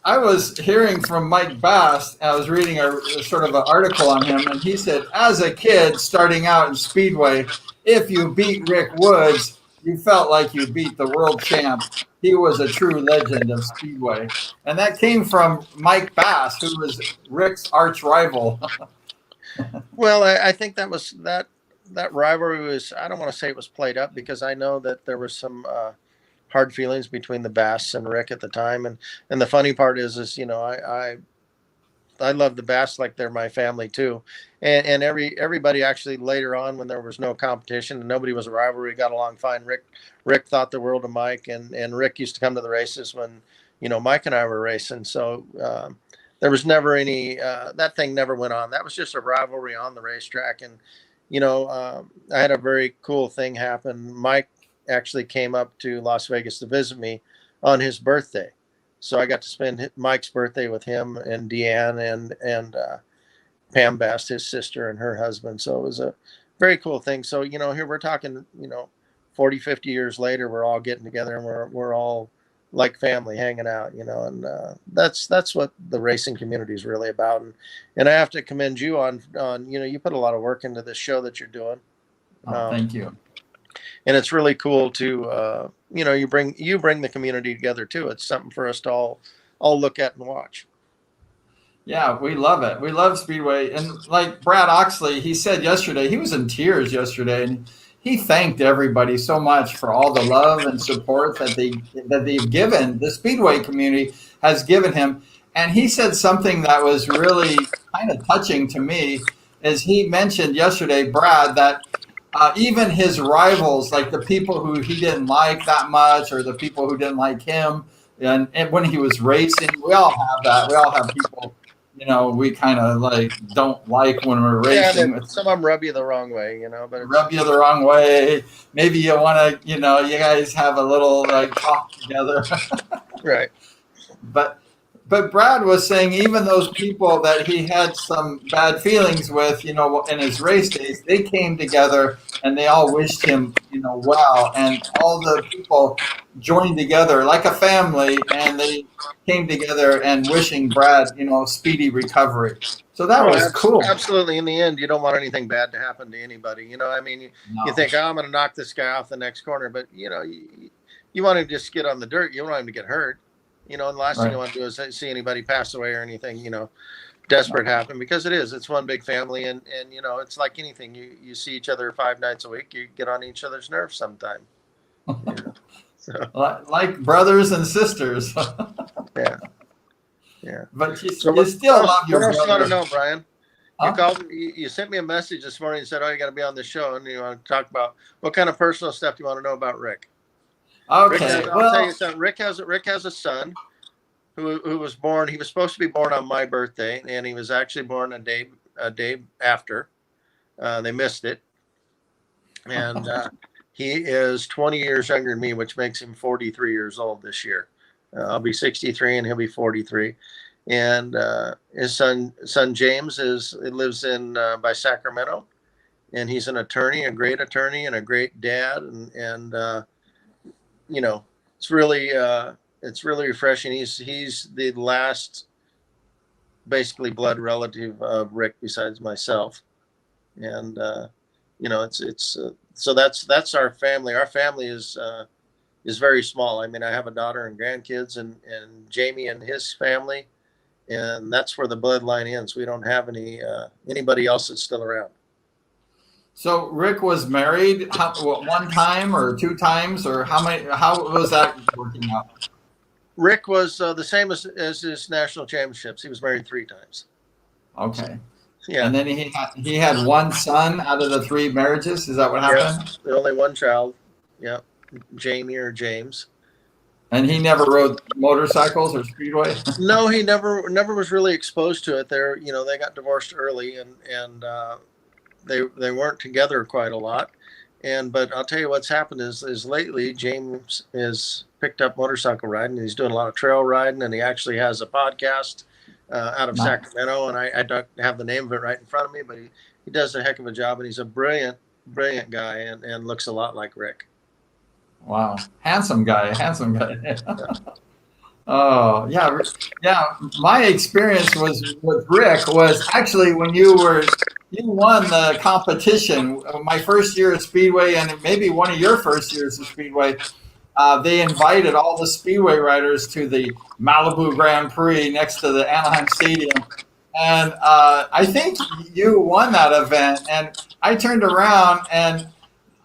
I was hearing from Mike Bass. I was reading a sort of an article on him, and he said, as a kid starting out in Speedway, if you beat Rick Woods, you felt like you beat the world champ. He was a true legend of Speedway. And that came from Mike Bass, who was Rick's arch rival. Well, I think that rivalry was, I don't want to say it was played up, because I know that there was some hard feelings between the Bass and Rick at the time. And the funny part is I love the Bass like they're my family too. And everybody actually later on, when there was no competition and nobody was a rivalry, got along fine. Rick thought the world of Mike, and Rick used to come to the races when, Mike and I were racing. So there was never any, that thing never went on. That was just a rivalry on the racetrack. And, I had a very cool thing happen. Mike actually came up to Las Vegas to visit me on his birthday. So I got to spend Mike's birthday with him and Deanne and Pam Bass, his sister, and her husband. So it was a very cool thing. So, here we're talking, 40, 50 years later, we're all getting together, and we're all like family hanging out, and that's what the racing community is really about. And I have to commend you on, you put a lot of work into this show that you're doing. Thank you. And it's really cool to, you bring the community together too. It's something for us to all look at and watch. Yeah, we love it. We love Speedway. And like Brad Oxley, he said yesterday, he was in tears yesterday, and he thanked everybody so much for all the love and support that they've given. The Speedway community has given him. And he said something that was really kind of touching to me, is he mentioned yesterday, Brad, that even his rivals, like the people who he didn't like that much, or the people who didn't like him, and when he was racing, we all have that. We all have people, we kind of like don't like when we're racing. Yeah, some of them rub you the wrong way, but rub you the wrong way. Maybe you want to, you guys have a little like talk together. Right. But Brad was saying even those people that he had some bad feelings with, in his race days, they came together and they all wished him, well. And all the people joined together like a family, and they came together and wishing Brad, speedy recovery. So that was cool. Absolutely. In the end, you don't want anything bad to happen to anybody. You know, I mean, you think, oh, I'm going to knock this guy off the next corner, but you know, you want him to just get on the dirt. You don't want him to get hurt. You know, and the last thing you want to do is see anybody pass away or anything, you know, desperate happen, because it's one big family. And you know, it's like anything. You see each other 5 nights a week, you get on each other's nerves sometime. You know? So, like brothers and sisters. Yeah. But you still love your brother. What else you want to know, Brian? Huh? You called. You sent me a message this morning and said, "Oh, you got to be on the show," and you want to talk about what kind of personal stuff do you want to know about Rick? Okay. I'll tell you something. Rick has a son who was born. He was supposed to be born on my birthday, and he was actually born a day after. They missed it, and he is 20 years younger than me, which makes him 43 years old this year. I'll be 63 and he'll be 43. And his son James lives in by Sacramento, and he's an attorney, a great attorney, and a great dad. And you know, it's really refreshing. He's the last basically blood relative of Rick besides myself. And you know, so that's our family. Our family is very small. I mean, I have a daughter and grandkids, and Jamie and his family, and that's where the bloodline ends. We don't have anybody else that's still around. So Rick was married one time or 2 times, or how many? How was that working out? Rick was the same as his national championships. He was married 3 times. Okay. Yeah. And then he had 1 son out of the 3 marriages. Is that what happened? Yeah, only 1 child. Yeah. Jamie or James. And he never rode motorcycles or speedway? No, he never was really exposed to it. They got divorced early, and they weren't together quite a lot. But I'll tell you what's happened is lately James has picked up motorcycle riding. He's doing a lot of trail riding, and he actually has a podcast out of Sacramento, and I don't have the name of it right in front of me, but he does a heck of a job, and he's a brilliant guy, and looks a lot like Rick. Wow. Handsome guy. Oh, yeah. My experience with Rick was actually when you won the competition, my first year at Speedway, and maybe one of your first years at Speedway. They invited all the Speedway riders to the Malibu Grand Prix next to the Anaheim Stadium. And I think you won that event. And I turned around and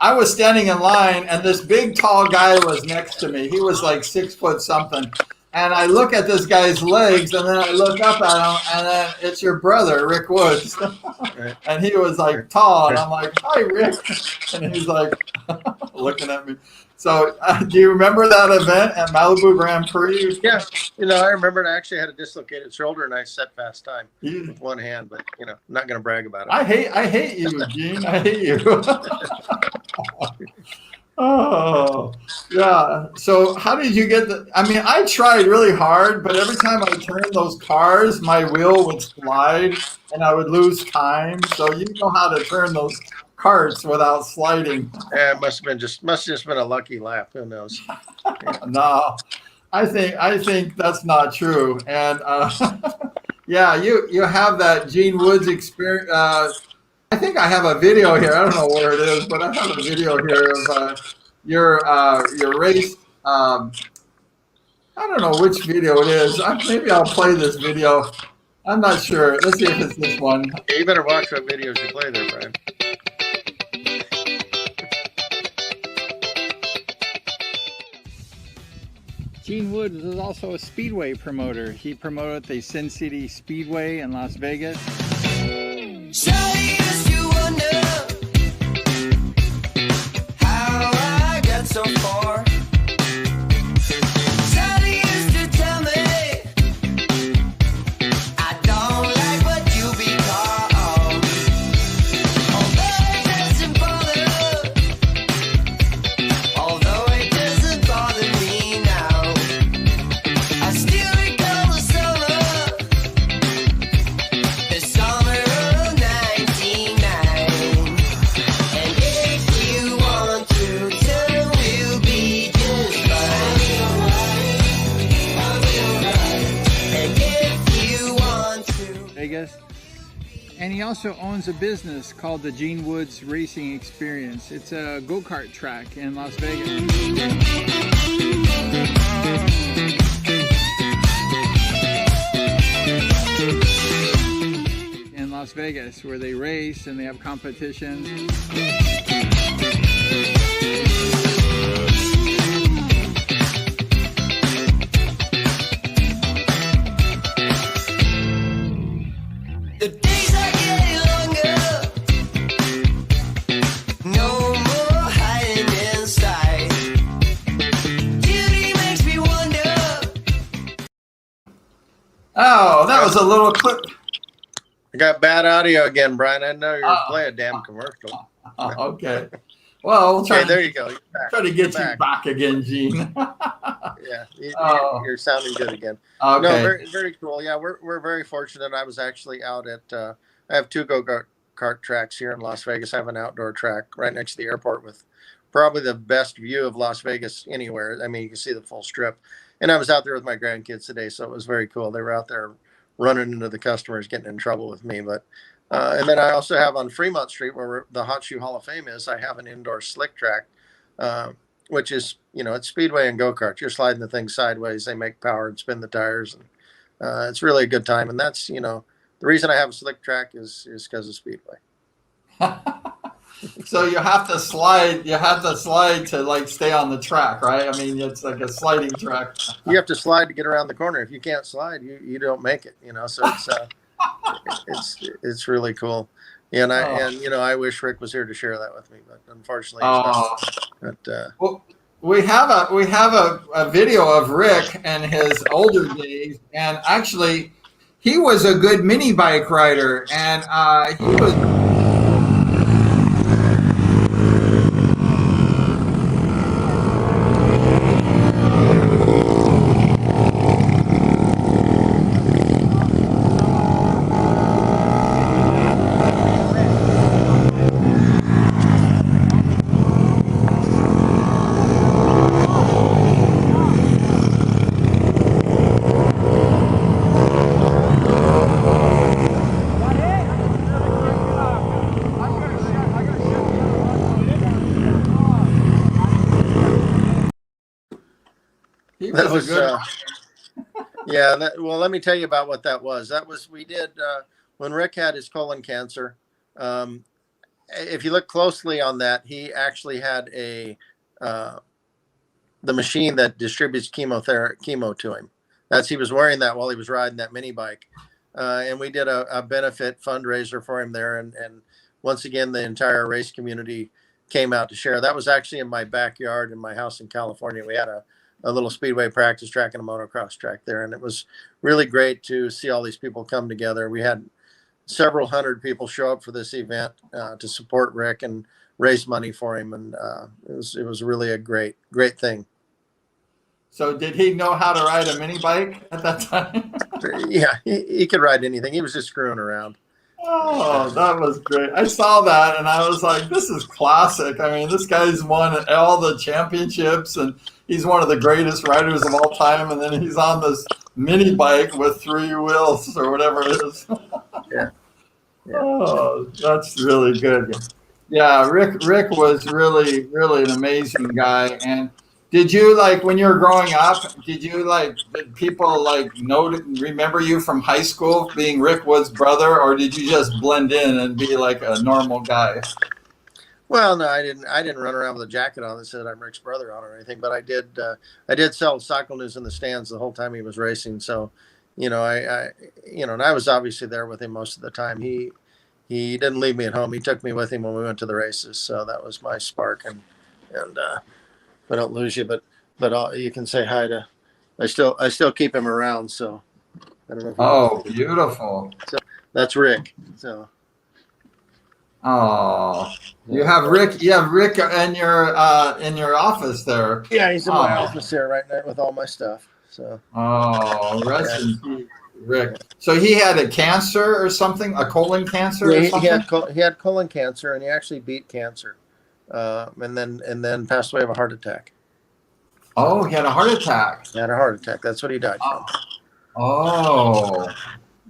I was standing in line, and this big, tall guy was next to me. He was like 6 foot something. And I look at this guy's legs, and then I look up at him, and then it's your brother, Rick Woods. And he was like tall, and I'm like, "Hi, Rick." And he's like looking at me. So do you remember that event at Malibu Grand Prix? Yeah. I remember it. I actually had a dislocated shoulder, and I set fast time with 1 hand, but, I'm not going to brag about it. I hate you, Gene. I hate you. Oh, yeah. So how did you get I tried really hard, but every time I turned those cars, my wheel would slide and I would lose time. So you know how to turn those carts without sliding. Yeah, it must have just been a lucky lap. Who knows? Yeah. No, I think that's not true. And yeah, you have that Gene Woods experience. I think I have a video here. I don't know where it is, but I have a video here of your race. I don't know which video it is. Maybe I'll play this video. I'm not sure. Let's see if it's this one. Yeah, you better watch what videos you play there, Brian. Gene Woods is also a Speedway promoter. He promoted the Sin City Speedway in Las Vegas. So far. and he also owns a business called the Gene Woods Racing Experience. It's a go-kart track in Las Vegas. In Las Vegas, where they race and they have competitions. The days are getting longer. No more hiding inside. Beauty makes me wonder. Oh, that was a little clip. I got bad audio again, Brian. I know you were playing a damn commercial. Okay. Well, we'll try. Okay, there you go. You're back. Try to get You're you back again, Gene. Yeah, you're sounding good again. Okay. No, very, very cool. Yeah, we're very fortunate. I was actually out at I have two go-kart tracks here in Las Vegas. I have an outdoor track right next to the airport with probably the best view of Las Vegas anywhere. I mean, you can see the full strip. And I was out there with my grandkids today, so it was very cool. They were out there running into the customers, getting in trouble with me. But and then I also have on Fremont Street, where the Hot Shoe Hall of Fame is, I have an indoor slick track, which is, it's speedway and go-kart. You're sliding the thing sideways. They make power and spin the tires. And it's really a good time. And that's, the reason I have a slick track is because of speedway. So you have to slide. You have to slide to like stay on the track, right? I mean, it's like a sliding track. You have to slide to get around the corner. If you can't slide, you don't make it. So it's really cool. And I wish Rick was here to share that with me, but unfortunately, he's not. But well, we have a video of Rick and his older days, and actually, he was a good mini bike rider, and he was. That was well, let me tell you about what that was. We did when Rick had his colon cancer. If you look closely on that, he actually had the machine that distributes chemo to him. He was wearing that while he was riding that mini bike. And we did a benefit fundraiser for him there. And once again, the entire race community came out to share. That was actually in my backyard in my house in California. We had a little speedway practice track and a motocross track there. And it was really great to see all these people come together. We had several hundred people show up for this event to support Rick and raise money for him. And it was really a great thing. So did he know how to ride a mini bike at that time? Yeah, he could ride anything. He was just screwing around. Oh, that was great. I saw that and I was like, this is classic. I mean, this guy's won all the championships and he's one of the greatest riders of all time. And then he's on this mini bike with 3 wheels or whatever it is. Yeah. Oh, that's really good. Yeah, Rick was really, really an amazing guy. And did you, like, when you were growing up, did people remember you from high school being Rick Wood's brother, or did you just blend in and be like a normal guy? Well, no, I didn't run around with a jacket on that said I'm Rick's brother on or anything, but I did sell cycle news in the stands the whole time he was racing. So, and I was obviously there with him most of the time. He didn't leave me at home. He took me with him when we went to the races. So that was my spark. And I don't lose you, but you can say hi to. I still keep him around. So I don't know. Oh, beautiful. So that's Rick. So. Oh, you have Rick in your office there. Yeah, he's in my office there right now with all my stuff. So. Oh, rest in peace, Rick. So he had a cancer or something, a colon cancer. Yeah, or something? he had colon cancer, and he actually beat cancer, and then passed away of a heart attack. Oh, he had a heart attack. He had a heart attack. That's what he died from. Oh,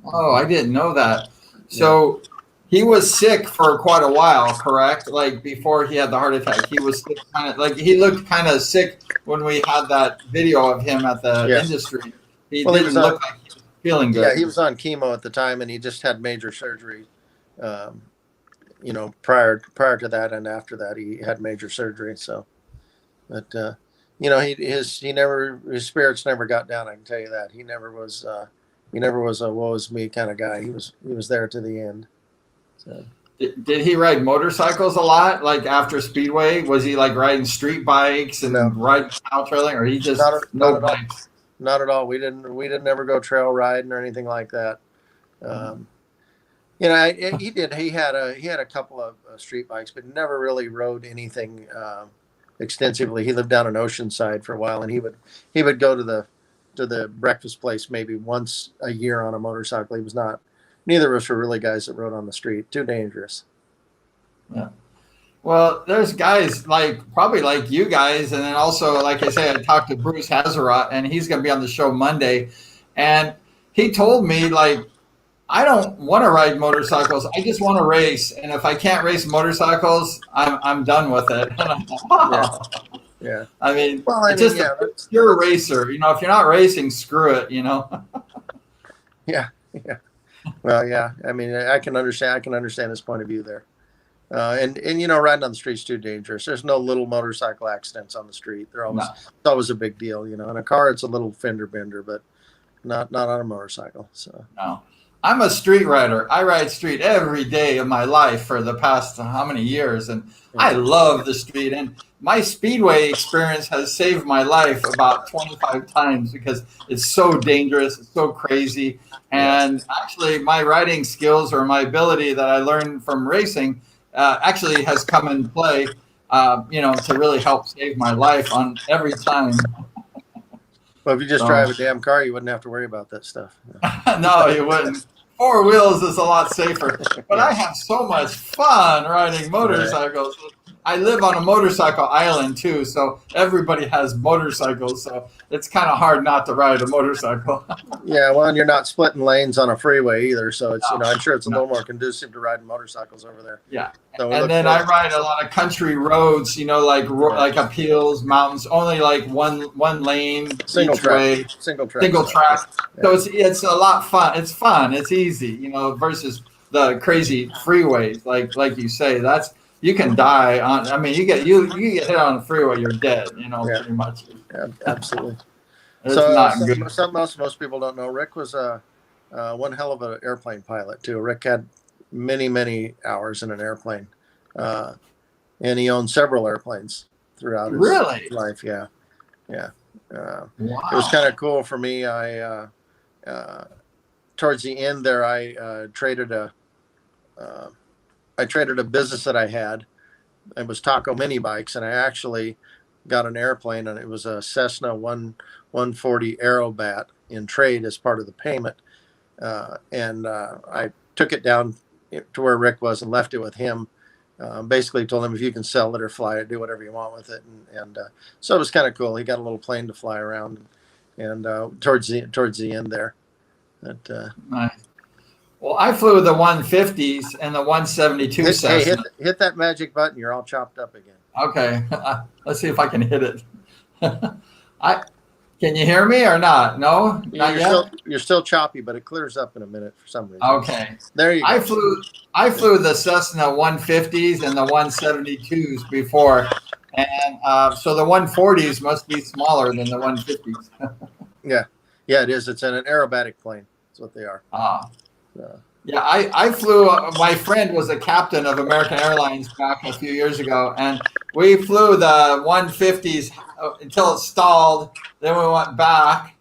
I didn't know that. So. Yeah. he was sick for quite a while, correct? Like before he had the heart attack, he was sick, kind of like he looked kind of sick when we had that video of him at the Yeah. industry. He Well, he didn't was look like he was feeling good. Yeah, he was on chemo at the time, and he just had major surgery. You know, prior to that and after that, he had major surgery. So, but you know, his spirits never got down. I can tell you that. He never was a woe is me kind of guy. He was there to the end. So. Did he ride motorcycles a lot? Like after Speedway, was he like riding street bikes and riding cow trailing, or he just no bikes? Not at all. We didn't ever go trail riding or anything like that. You know, he did. He had a couple of street bikes, but never really rode anything extensively. He lived down in Oceanside for a while, and he would go to the breakfast place maybe once a year on a motorcycle. He was not. Neither of us were really guys that rode on the street. Too dangerous. Yeah. Well, there's guys probably like you guys, and then also, like I say, I talked to Bruce Hazarat, and he's going to be on the show Monday, and he told me I don't want to ride motorcycles. I just want to race, and if I can't race motorcycles, I'm done with it. And I'm like, wow. Yeah. I mean, it's just a pure racer. You know, if you're not racing, screw it. You know. Yeah. Well, yeah. I mean, I can understand his point of view there. And you know, riding on the street's too dangerous. There's no little motorcycle accidents on the street. It's always a big deal, you know. In a car, it's a little fender bender, but not on a motorcycle. So no, I'm a street rider. I ride street every day of my life for the past how many years, and I love the street. And my Speedway experience has saved my life about 25 times because it's so dangerous, it's so crazy. And actually, my riding skills or my ability that I learned from racing actually has come in play, you know, to really help save my life on every time. Well, if you just drive a damn car, you wouldn't have to worry about that stuff. No, you wouldn't. 4 wheels is a lot safer. But I have so much fun riding motorcycles. Right. I live on a motorcycle island too, so everybody has motorcycles. So it's kind of hard not to ride a motorcycle. Yeah, well, and you're not splitting lanes on a freeway either, so it's you know, I'm sure it's a little more conducive to riding motorcycles over there. Yeah, so and then I ride a lot of country roads, you know, like up hills, mountains, only like one lane single each track. way, single track. Yeah. So it's a lot fun. It's fun. It's easy, you know, versus the crazy freeways, like you say. You can die on. I mean, you get hit on the freeway, you're dead. You know, pretty much. Yeah, absolutely. It's not good. Something else most people don't know. Rick was one hell of an airplane pilot too. Rick had many hours in an airplane, and he owned several airplanes throughout his life. Yeah. Wow. It was kind of cool for me. I towards the end there, I traded a business that I had. It was Taco Mini Bikes, and I actually got an airplane, and it was a Cessna 140 Aerobat in trade as part of the payment. And I took it down to where Rick was and left it with him. Basically told him, if you can sell it or fly it, do whatever you want with it. And so it was kind of cool. He got a little plane to fly around, and towards the end there. Nice. Well, I flew the 150s and the 172 Cessna. Hit that magic button. You're all chopped up again. Okay. Let's see if I can hit it. Can you hear me or not? No? Not yet? You're still choppy, but it clears up in a minute for some reason. Okay. There you go. I flew the Cessna 150s and the 172s before. And so the 140s must be smaller than the 150s. Yeah, it is. It's an aerobatic plane. That's what they are. Yeah, I flew. My friend was a captain of American Airlines back a few years ago, and we flew the 150s until it stalled. Then we went back,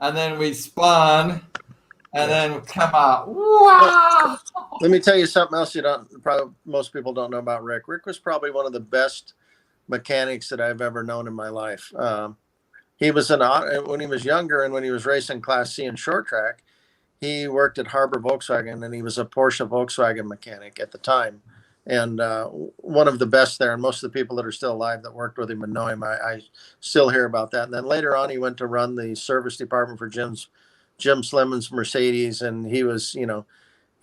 and then we spun, and then come out. Wow! Let me tell you something else most people don't know about Rick. Rick was probably one of the best mechanics that I've ever known in my life. He was when he was younger and when he was racing Class C and short track. He worked at Harbor Volkswagen, and he was a Porsche Volkswagen mechanic at the time, and one of the best there. And most of the people that are still alive that worked with him and know him, I still hear about that. And then later on, he went to run the service department for Jim Slimmon's Mercedes, and he was,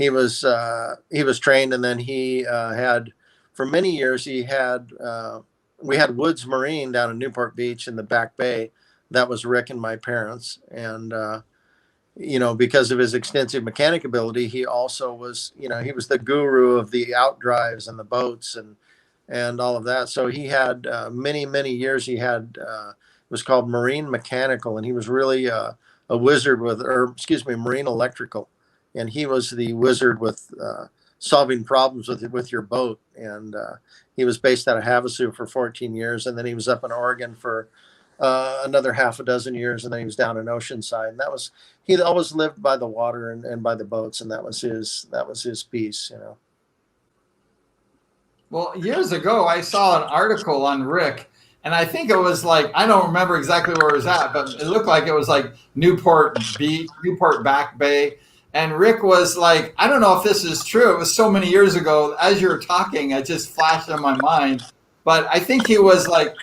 he was trained, and then he had for many years we had Woods Marine down in Newport Beach in the Back Bay. That was Rick and my parents, and because of his extensive mechanic ability, he also was, he was the guru of the outdrives and the boats and all of that. So he had many years. He had it was called Marine Mechanical, and he was really a wizard Marine Electrical, and he was the wizard with solving problems with your boat. And he was based out of Havasu for 14 years, and then he was up in Oregon for another half a dozen years, and then he was down in Oceanside. And he always lived by the water and by the boats, and that was his piece. Well, years ago, I saw an article on Rick, and I think it was like, I don't remember exactly where it was at, but it looked like it was like Newport Beach, Newport Back Bay. And Rick was like, I don't know if this is true. It was so many years ago. As you were talking, it just flashed in my mind. But I think he was like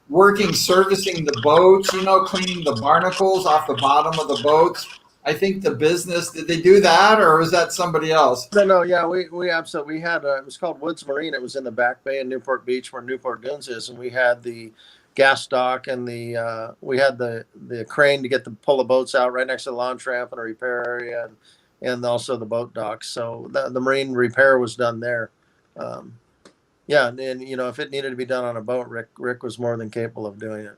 servicing the boats, cleaning the barnacles off the bottom of the boats. I think the business, did they do that, or was that somebody else? No, yeah, we absolutely, we had, it was called Woods Marine. It was in the Back Bay in Newport Beach where Newport Dunes is. And we had the gas dock and we had the crane to pull the boats out right next to the launch ramp and a repair area and also the boat docks. So the marine repair was done there. Yeah. And if it needed to be done on a boat, Rick was more than capable of doing it.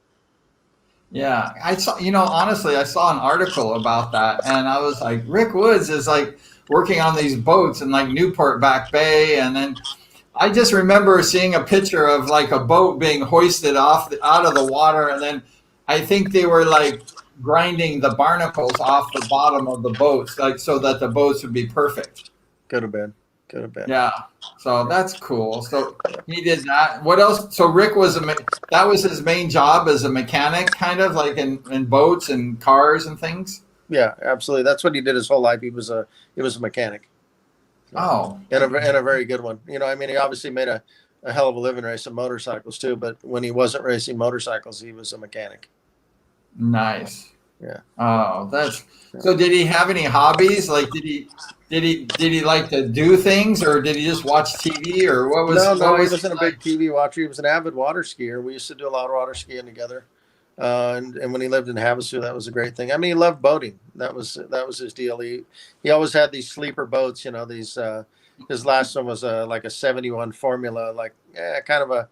Yeah, I saw, honestly, I saw an article about that, and I was like, Rick Woods is like working on these boats in like Newport Back Bay. And then I just remember seeing a picture of like a boat being hoisted out of the water. And then I think they were like grinding the barnacles off the bottom of the boats, like so that the boats would be perfect. Could have been. Yeah. So that's cool. So he did that. What else? So Rick that was his main job as a mechanic, kind of like in boats and cars and things. Yeah, absolutely. That's what he did his whole life. He was a mechanic. Oh. And a very good one. He obviously made a hell of a living racing motorcycles too, but when he wasn't racing motorcycles, he was a mechanic. Nice. Yeah. Oh, so did he have any hobbies? Like did he like to do things, or did he just watch TV, or what was? No, he wasn't a big TV watcher. He was an avid water skier. We used to do a lot of water skiing together. And when he lived in Havasu, that was a great thing. I mean, he loved boating. That was his deal. He always had these sleeper boats, these his last one was like a 71 Formula, like kind of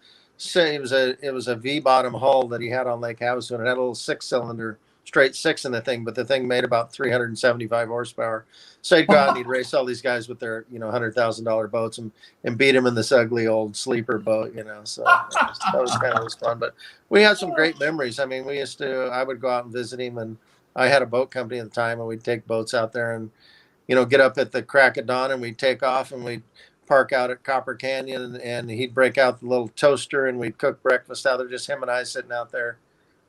it was a V bottom hull that he had on Lake Havasu, and it had a little 6-cylinder straight 6 in the thing, but the thing made about 375 horsepower. So he'd go out and he'd race all these guys with their, $100,000 boats and beat them in this ugly old sleeper boat, So that was kind of fun. But we had some great memories. I mean, I would go out and visit him, and I had a boat company at the time, and we'd take boats out there and, get up at the crack of dawn, and we'd take off and we'd park out at Copper Canyon, and he'd break out the little toaster and we'd cook breakfast out there, just him and I sitting out there.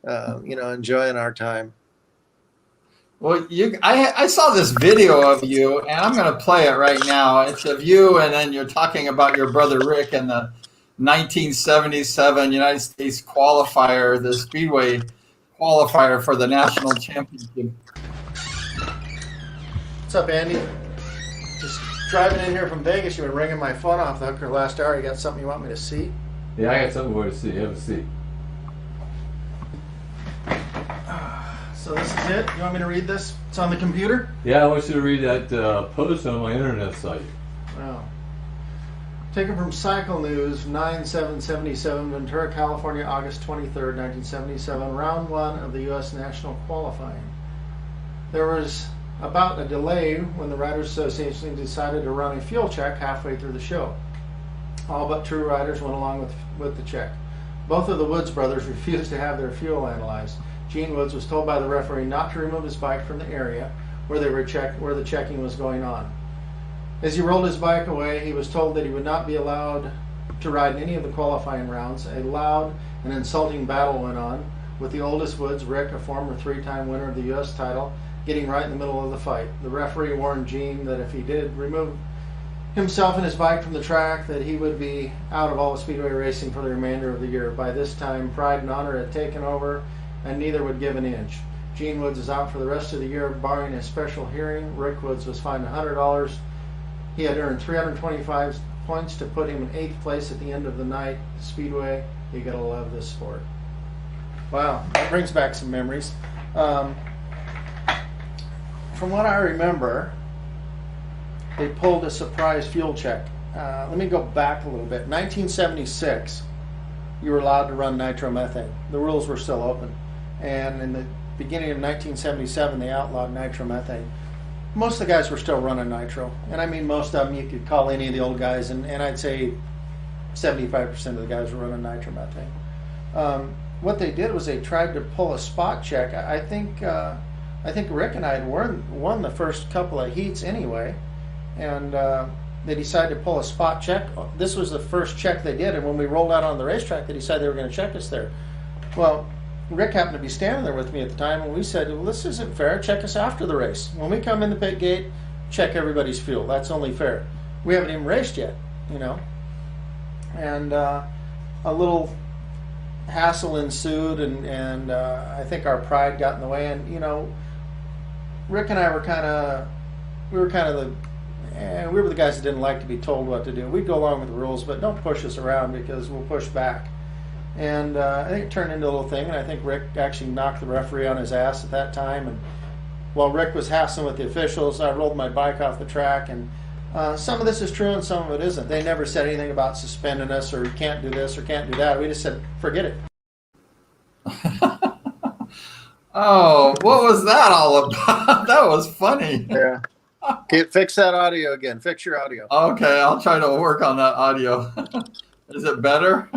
Enjoying our time. Well, I saw this video of you, and I'm going to play it right now. It's of you, and then you're talking about your brother Rick and the 1977 United States qualifier, the Speedway qualifier for the national championship. What's up, Andy? Just driving in here from Vegas. You were ringing my phone off the hooker last hour. You got something you want me to see? Yeah, I got something more to see. Have a seat. So this is it? You want me to read this? It's on the computer? Yeah, I want you to read that post on my internet site. Wow. Taken from Cycle News, 9/7/77, Ventura, California, August 23rd, 1977, round 1 of the U.S. National Qualifying. There was about a delay when the Riders Association decided to run a fuel check halfway through the show. All but 2 riders went along with the check. Both of the Woods brothers refused to have their fuel analyzed. Gene Woods was told by the referee not to remove his bike from the area where the checking was going on. As he rolled his bike away, he was told that he would not be allowed to ride in any of the qualifying rounds. A loud and insulting battle went on, with the oldest Woods, Rick, a former 3-time winner of the U.S. title, getting right in the middle of the fight. The referee warned Gene that if he did remove himself and his bike from the track, that he would be out of all speedway racing for the remainder of the year. By this time, pride and honor had taken over, and neither would give an inch. Gene Woods is out for the rest of the year, barring a special hearing. Rick Woods was fined $100 He had earned 325 points to put him in 8th place at the end of the night. Speedway, you gotta love this sport. Wow, that brings back some memories. From what I remember, they pulled a surprise fuel check. Let me go back a little bit. 1976, you were allowed to run nitromethane. The rules were still open. And in the beginning of 1977, they outlawed nitromethane. Most of the guys were still running nitro. And I mean, most of them, you could call any of the old guys, and I'd say 75% of the guys were running nitromethane. What they did was they tried to pull a spot check. I think Rick and I had won the first couple of heats anyway, and they decided to pull a spot check. This was the first check they did, and when we rolled out on the racetrack, they decided they were going to check us there. Well, Rick happened to be standing there with me at the time, and we said, well, this isn't fair. Check us after the race. When we come in the pit gate, check everybody's fuel. That's only fair. We haven't even raced yet, you know. And a little hassle ensued, and I think our pride got in the way. And, you know, Rick and I were we were the guys that didn't like to be told what to do. We'd go along with the rules, but don't push us around because we'll push back. And I think it turned into a little thing, and I think Rick actually knocked the referee on his ass at that time. And while Rick was hassling with the officials, I rolled my bike off the track. And some of this is true and some of it isn't. They never said anything about suspending us or you can't do this or can't do that. We just said, forget it. Oh, what was that all about? That was funny. Yeah. Fix that audio again. Fix your audio. Okay, I'll try to work on that audio. Is it better?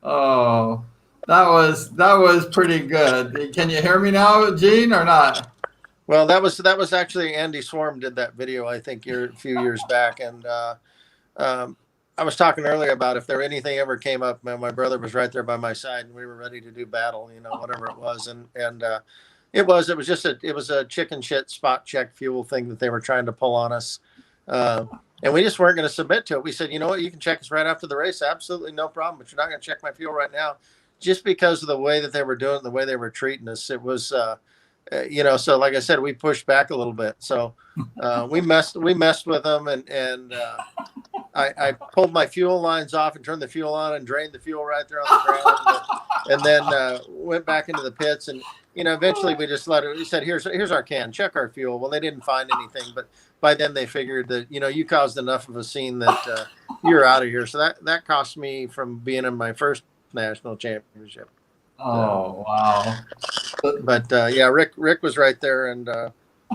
Oh, that was pretty good. Can you hear me now, Gene, or not? Well, that was actually Andy Swarm did that video, I think, a few years back, and I was talking earlier about if there anything ever came up, my brother was right there by my side, and we were ready to do battle, you know, whatever it was, and it was just a chicken shit spot check fuel thing that they were trying to pull on us. And we just weren't going to submit to it. We said, you know what, you can check us right after the race. Absolutely no problem. But you're not going to check my fuel right now. Just because of the way that they were doing it, the way they were treating us. It was, you know, so like I said, we pushed back a little bit. So we messed with them. And I pulled my fuel lines off and turned the fuel on and drained the fuel right there on the ground. And then went back into the pits. And, you know, eventually we just we said, here's our can, check our fuel. Well, they didn't find anything, but by then they figured that, you know, you caused enough of a scene that you're out of here. So that cost me from being in my first national championship. Oh, wow. But yeah, Rick was right there, and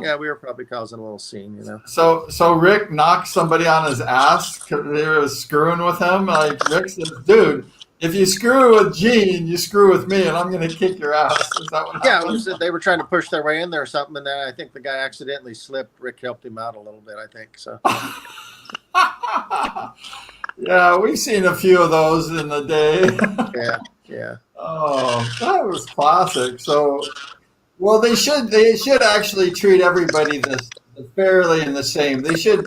yeah, we were probably causing a little scene, you know. So Rick knocked somebody on his ass because they were screwing with him. Like Rick says, dude, if you screw with Gene, you screw with me, and I'm going to kick your ass. Is that what happened? Yeah, they were trying to push their way in there or something, and then I think the guy accidentally slipped. Rick helped him out a little bit, I think. So. Yeah, we've seen a few of those in the day. Yeah. Oh, that was classic. So, well, they should actually treat everybody fairly and the same. They should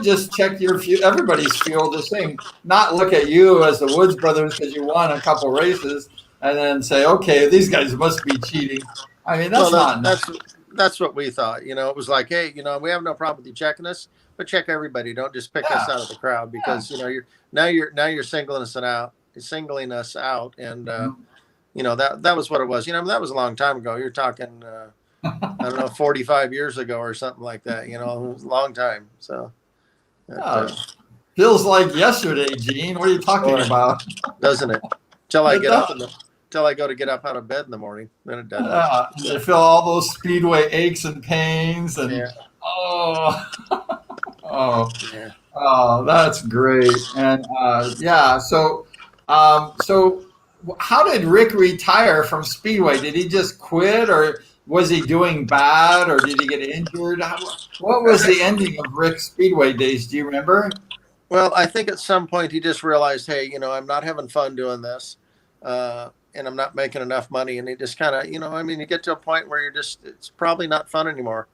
just check everybody's fuel the same. Not look at you as the Woods brothers because you won a couple races and then say, okay, these guys must be cheating. I mean, that's what we thought. You know, it was like, hey, you know, we have no problem with you checking us, but check everybody. Don't just pick us out of the crowd because you know you're singling us out, and you know that was what it was. You know, that was a long time ago. You're talking. I don't know, 45 years ago or something like that. You know, it was a long time. So, feels like yesterday, Gene. What are you talking about? Doesn't it? Till I go to get up out of bed in the morning, then it doesn't. You feel all those speedway aches and pains, and that's great. And so how did Rick retire from speedway? Did he just quit, or was he doing bad, or did he get injured? What was the ending of Rick's speedway days? Do you remember? Well, I think at some point he just realized, hey, you know, I'm not having fun doing this, and I'm not making enough money. And he just kind of, you know, I mean, you get to a point where it's probably not fun anymore,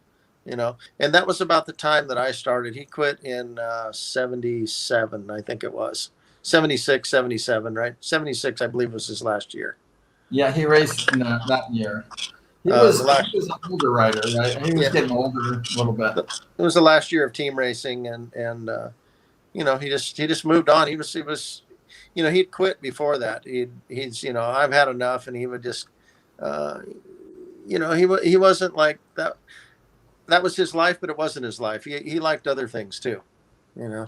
you know. And that was about the time that I started. He quit in 77, I think it was. 76, 77, right? 76, I believe, was his last year. Yeah, he raced in that year. He was an older rider, right? He was getting older a little bit. It was the last year of team racing, and you know, he just moved on. He was you know, he'd quit before that. He's you know, I've had enough, and he would just you know, he wasn't like that. That was his life, but it wasn't his life. He liked other things too, you know.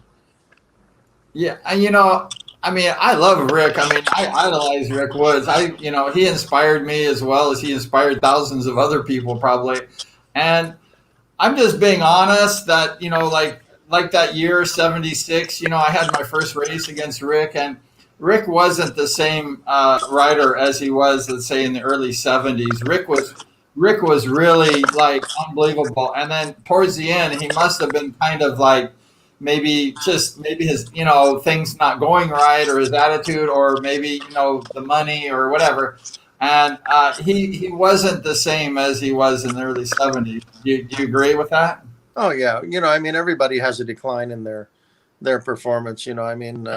Yeah, and you know, I mean, I love Rick. I mean, I idolize Rick Woods. You know, he inspired me as well as he inspired thousands of other people probably. And I'm just being honest that, you know, like that year, 76, you know, I had my first race against Rick, and Rick wasn't the same rider as he was, let's say, in the early 70s. Rick was really like unbelievable. And then towards the end, he must have been kind of like maybe his, you know, things not going right, or his attitude, or maybe, you know, the money or whatever. And he wasn't the same as he was in the early 70s. Do you agree with that? Oh yeah, you know, I mean, everybody has a decline in their performance. You know, I mean,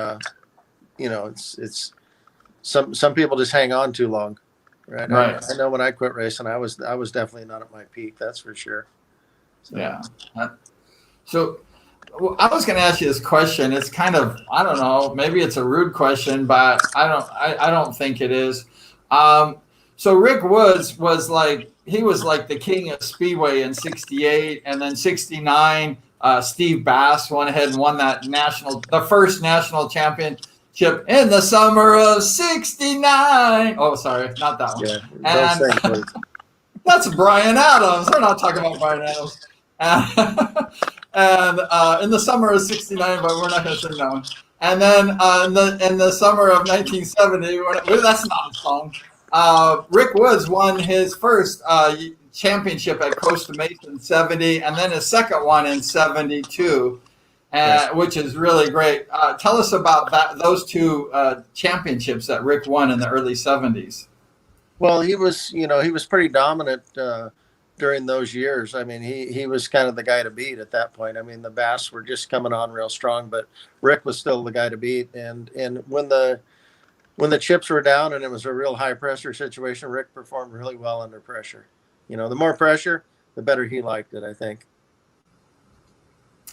you know, it's some people just hang on too long, right? Right. I know when I quit racing, I was definitely not at my peak. That's for sure. So. Yeah. So well, I was going to ask you this question. It's kind of, I don't know, maybe it's a rude question, but I don't think it is. So Rick Woods was like the king of Speedway in 68, and then 69, Steve Bass went ahead and won the first national championship in the summer of 69. Oh, sorry, not that one. Yeah, and that's Brian Adams. We're not talking about Brian Adams. And in the summer of 69, but we're not going to sing that one. And then in the summer of 1970, that's not a song. Rick Woods won his first championship at Costa Mesa in 70, and then his second one in 72, which is really great. Tell us about those two championships that Rick won in the early 70s. Well, he was pretty dominant during those years. I mean, he was kind of the guy to beat at that point. I mean, the Bass were just coming on real strong, but Rick was still the guy to beat. And when the chips were down and it was a real high pressure situation, Rick performed really well under pressure. You know, the more pressure, the better he liked it, I think.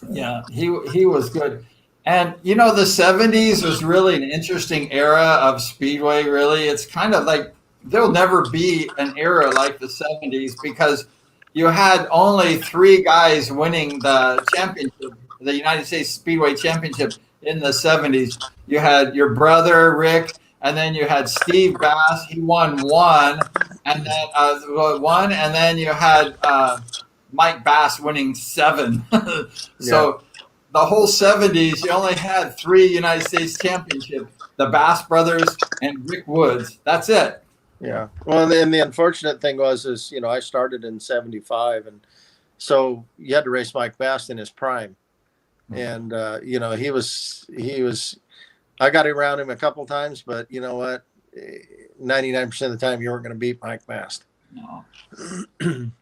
Yeah, he was good. And, you know, the 70s was really an interesting era of Speedway, really. It's kind of like there'll never be an era like the 70s because you had only 3 guys winning the championship, the United States Speedway Championship in the 70s. You had your brother, Rick, and then you had Steve Bass. He won one, and then you had Mike Bass winning 7. So the whole 70s, you only had 3 United States championships, the Bass brothers and Rick Woods. That's it. Yeah. Well, and the unfortunate thing is, you know, I started in 75, and so you had to race Mike Bass in his prime. And, you know, he was, I got around him a couple times, but you know what? 99% of the time you weren't going to beat Mike Bass. No.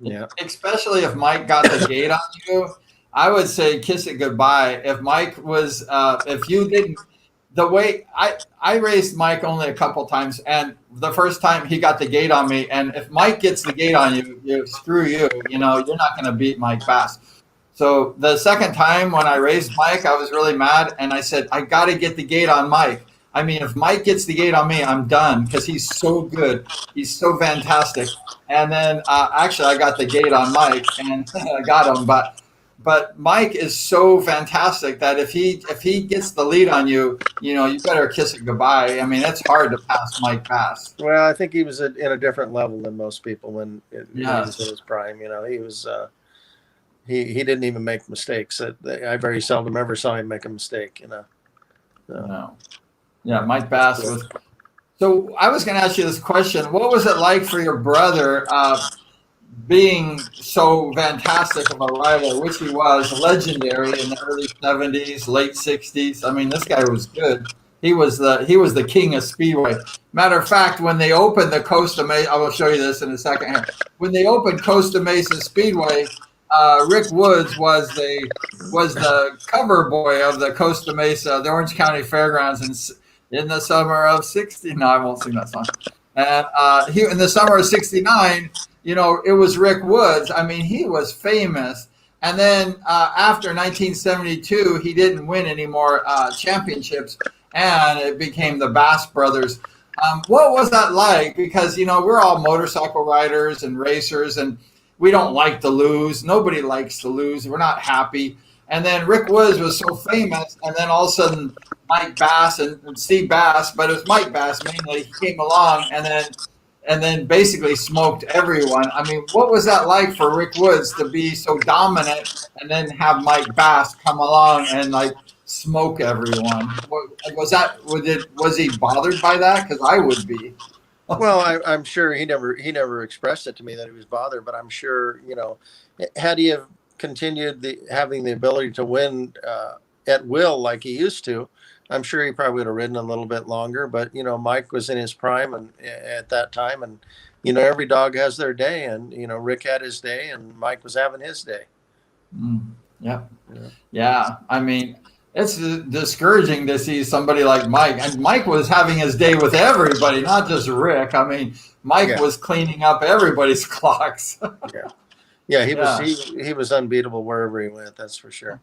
Yeah. Especially if Mike got the gate on you, I would say kiss it goodbye. If Mike was, if you didn't, the way I raced Mike only a couple times, and the first time he got the gate on me, and if Mike gets the gate on you, screw you. You know, you're not going to beat Mike Bass. So the second time when I raced Mike, I was really mad, and I said, I got to get the gate on Mike. I mean, if Mike gets the gate on me, I'm done because he's so good. He's so fantastic. And then actually I got the gate on Mike, and I got him, But Mike is so fantastic that if he gets the lead on you, you know, you better kiss it goodbye. I mean, it's hard to pass Mike Bass. Well, I think he was in a different level than most people when he was in his prime. You know, he was he didn't even make mistakes. I very seldom ever saw him make a mistake. You know. So. No. Yeah, Mike Bass was. So I was going to ask you this question: what was it like for your brother? Being so fantastic of a rider, which he was, legendary in the early 70s, late 60s. I mean, this guy was good. He was the king of Speedway. Matter of fact, when they opened the Costa Mesa, I will show you this in a second here. When they opened Costa Mesa Speedway, Rick Woods was the cover boy of the Costa Mesa, the Orange County Fairgrounds in the summer of 60. No, I won't sing that song. And in the summer of 69, it was Rick Woods. I mean, he was famous. And then after 1972, he didn't win any more championships, and it became the Bass Brothers. What was that like? Because, we're all motorcycle riders and racers, and we don't like to lose. Nobody likes to lose. We're not happy. And then Rick Woods was so famous, and then all of a sudden Mike Bass and Steve Bass, but it was Mike Bass mainly, he came along and then basically smoked everyone. I mean, what was that like for Rick Woods to be so dominant and then have Mike Bass come along and like smoke everyone? Was he bothered by that? Because I would be. Well, I'm sure he never expressed it to me that he was bothered, but I'm sure, had he have continued having the ability to win at will like he used to, I'm sure he probably would have ridden a little bit longer. But Mike was in his prime and at that time, and every dog has their day, and Rick had his day, and Mike was having his day. Yeah. I mean, it's discouraging to see somebody like Mike, and Mike was having his day with everybody, not just Rick. I mean, Mike was cleaning up everybody's clocks. He was unbeatable wherever he went. That's for sure.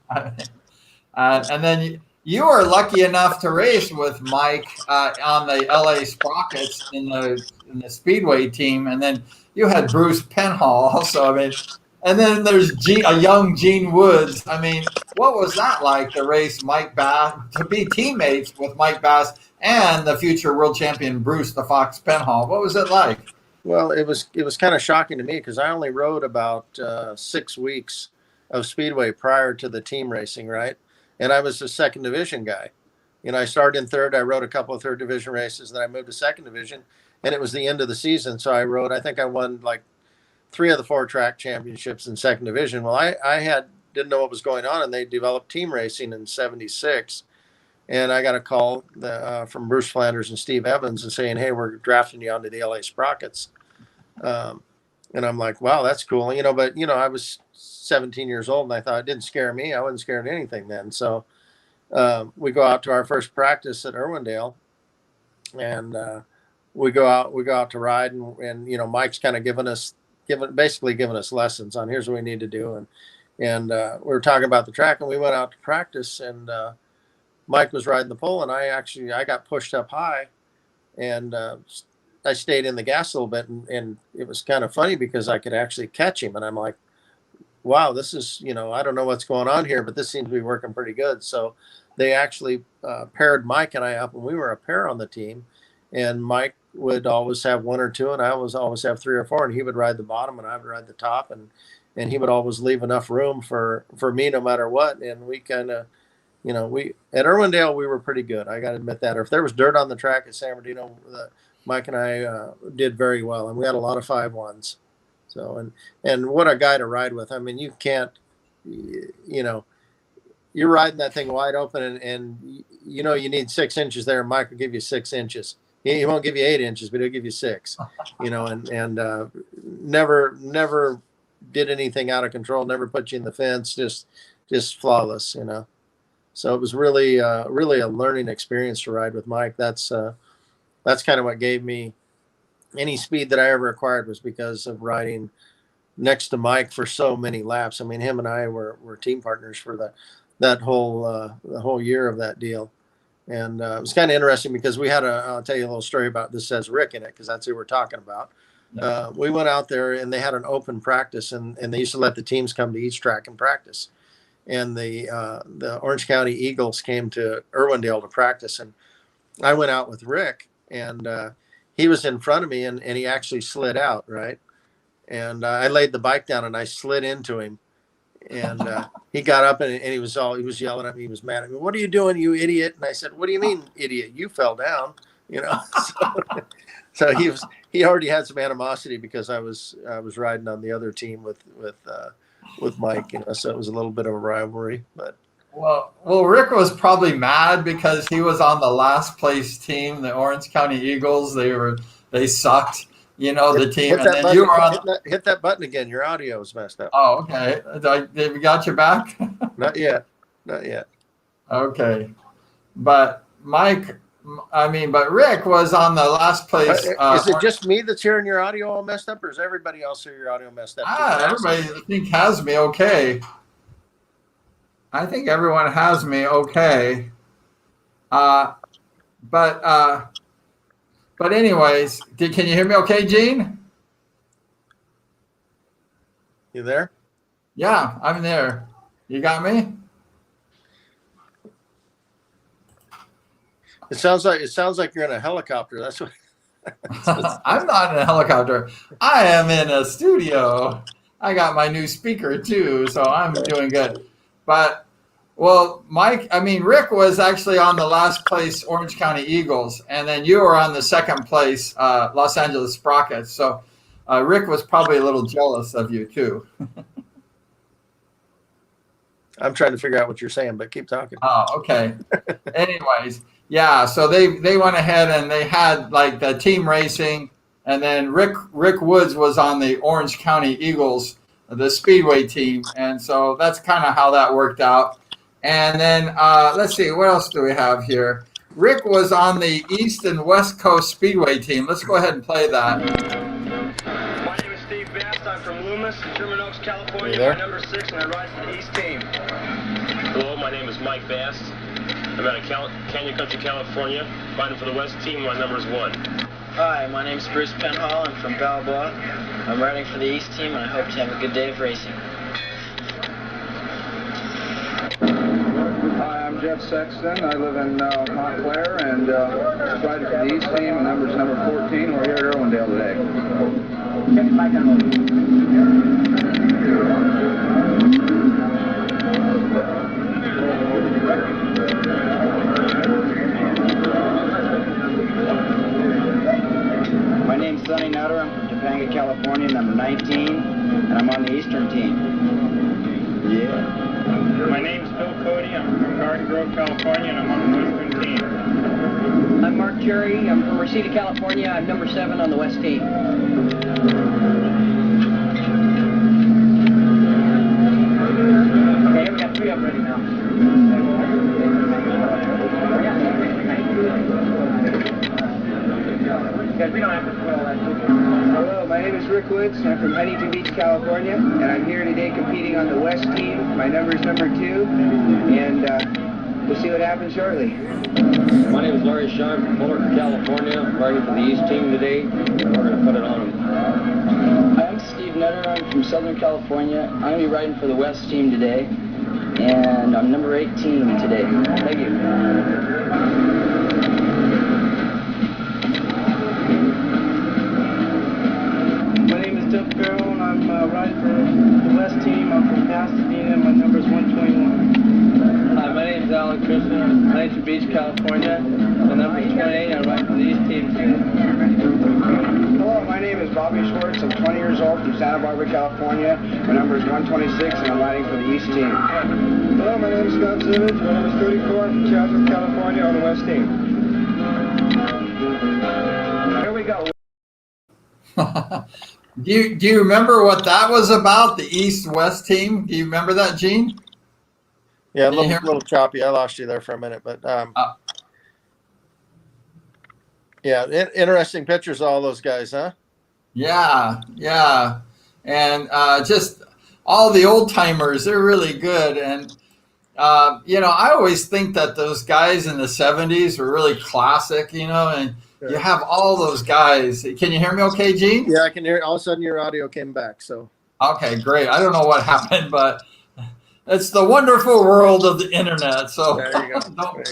And then you were lucky enough to race with Mike on the LA Sprockets in the Speedway team, and then you had Bruce Penhall also. I mean, and then there's a young Gene Woods. I mean, what was that like to race Mike Bass, to be teammates with Mike Bass and the future world champion Bruce the Fox Penhall? What was it like? Well, it was kind of shocking to me because I only rode about 6 weeks of Speedway prior to the team racing, right? And I was a second division guy. I started in third. I rode a couple of third division races. Then I moved to second division, and it was the end of the season. So I think I won like 3 of the 4 track championships in second division. Well, I didn't know what was going on, and they developed team racing in '76. And I got a call from Bruce Flanders and Steve Evans and saying, "Hey, we're drafting you onto the LA Sprockets." And I'm like, wow, that's cool. But I was 17 years old, and I thought it didn't scare me. I wasn't scared of anything then. So we go out to our first practice at Irwindale, and we go out to ride, and Mike's kind of giving us lessons on here's what we need to do. And we were talking about the track, and we went out to practice, and Mike was riding the pole, and I got pushed up high, and I stayed in the gas a little bit, and it was kind of funny because I could actually catch him, and I'm like, wow, this is, I don't know what's going on here, but this seems to be working pretty good. So they actually paired Mike and I up, and we were a pair on the team, and Mike would always have 1 or 2, and I was always have 3 or 4, and he would ride the bottom and I would ride the top, and he would always leave enough room for me no matter what. And we kind of, at Irwindale, we were pretty good. I got to admit that. Or if there was dirt on the track at San Bernardino, Mike and I did very well, and we had a lot of 5-1s. So, and what a guy to ride with. I mean, you can't, you're riding that thing wide open, and you need 6 inches there, and Mike will give you 6 inches. He won't give you 8 inches, but he'll give you 6, and never did anything out of control, never put you in the fence, just flawless, So it was really a learning experience to ride with Mike. That's kind of what gave me any speed that I ever acquired, was because of riding next to Mike for so many laps. I mean, him and I were team partners for the whole year of that deal. And it was kind of interesting because we had I'll tell you a little story about this. Says Rick in it, because that's who we're talking about. We went out there, and they had an open practice, and they used to let the teams come to each track and practice. And the Orange County Eagles came to Irwindale to practice, and I went out with Rick, and he was in front of me, and he actually slid out, right? And I laid the bike down, and I slid into him, and he got up, and he was yelling at me. He was mad at me. "What are you doing, you idiot?" And I said, "What do you mean, idiot? You fell down." So he already had some animosity because I was riding on the other team with Mike, so it was a little bit of a rivalry. But well, Rick was probably mad because he was on the last place team, the Orange County Eagles. They sucked, the team. And then you were on. Hit that button again. Your audio was messed up. Oh, okay. Did we got you back? Not yet. Okay, but Mike I mean, but Rick was on the last place. Is it just me that's hearing your audio all messed up, or is everybody else hear your audio messed up? Everybody, I think, has me okay. I think everyone has me okay. But anyways, can you hear me okay, Gene? You there? Yeah, I'm there. You got me? It sounds like you're in a helicopter. That's what. I'm not in a helicopter. I am in a studio. I got my new speaker too, so I'm doing good. But well, Rick was actually on the last place Orange County Eagles, and then you were on the second place Los Angeles Sprockets. So Rick was probably a little jealous of you too. I'm trying to figure out what you're saying, but keep talking. Oh, okay. Anyways, yeah. So they went ahead and they had like the team racing, and then Rick Woods was on the Orange County Eagles, the Speedway team, and so that's kind of how that worked out. And then let's see, what else do we have here? Rick was on the East and West Coast Speedway team. Let's go ahead and play that. My name is Steve Bass. I'm from Loomis, Sherman Oaks, California. There? My number 6, and I ride for the East team. Hello, my name is Mike Bass. I'm out of Canyon Country, California. Riding for the West team. My number is 1. Hi, my name is Bruce Penhall. I'm from Balboa. I'm riding for the East team, and I hope to have a good day of racing. Hi, I'm Jeff Sexton. I live in Montclair and riding for the East team. My number's number 14. We're here at Irwindale today. My name's Sonny Nutter. I'm from Topanga, California, number 19, and I'm on the Eastern team. Yeah. My name's Phil Cody. I'm from Garden Grove, California, and I'm on the Western team. I'm Mark Cherry. I'm from Reseda, California. I'm number 7 on the West team. Okay, we got 3 up ready now. Because we don't have to spoil that. Hello, my name is Rick Woods. I'm from Huntington Beach, California, and I'm here today competing on the West team. My number is number 2, and we'll see what happens shortly. My name is Larry Shine from Fullerton, California. I'm riding for the East team today, and we're going to put it on them. I'm Steve Nutter. I'm from Southern California. I'm going to be riding for the West team today, and I'm number 18 today. Thank you. Doug Farrell, and I'm riding for the West team. I'm from Pasadena. My number is 121. Hi, my name is Alan Christian. I'm from Huntington Beach, California. My number is 28. I'm riding for the East team today. Hello, my name is Bobby Schwartz. I'm 20 years old from Santa Barbara, California. My number is 126, and I'm riding for the East team. Hello, my name is Scott Simmons. My number is 34 from Chatsworth, California, on the West team. Here we go. Do you remember what that was about, the East-West team? Do you remember that, Gene? Yeah, a little choppy. I lost you there for a minute, but yeah, interesting pictures of all those guys, huh? Yeah, yeah. And just all the old-timers, they're really good. And, I always think that those guys in the 70s were really classic, and you have all those guys. Can you hear me okay, Gene? Yeah, I can hear. All of a sudden, your audio came back. So okay, great. I don't know what happened, but it's the wonderful world of the internet. So there you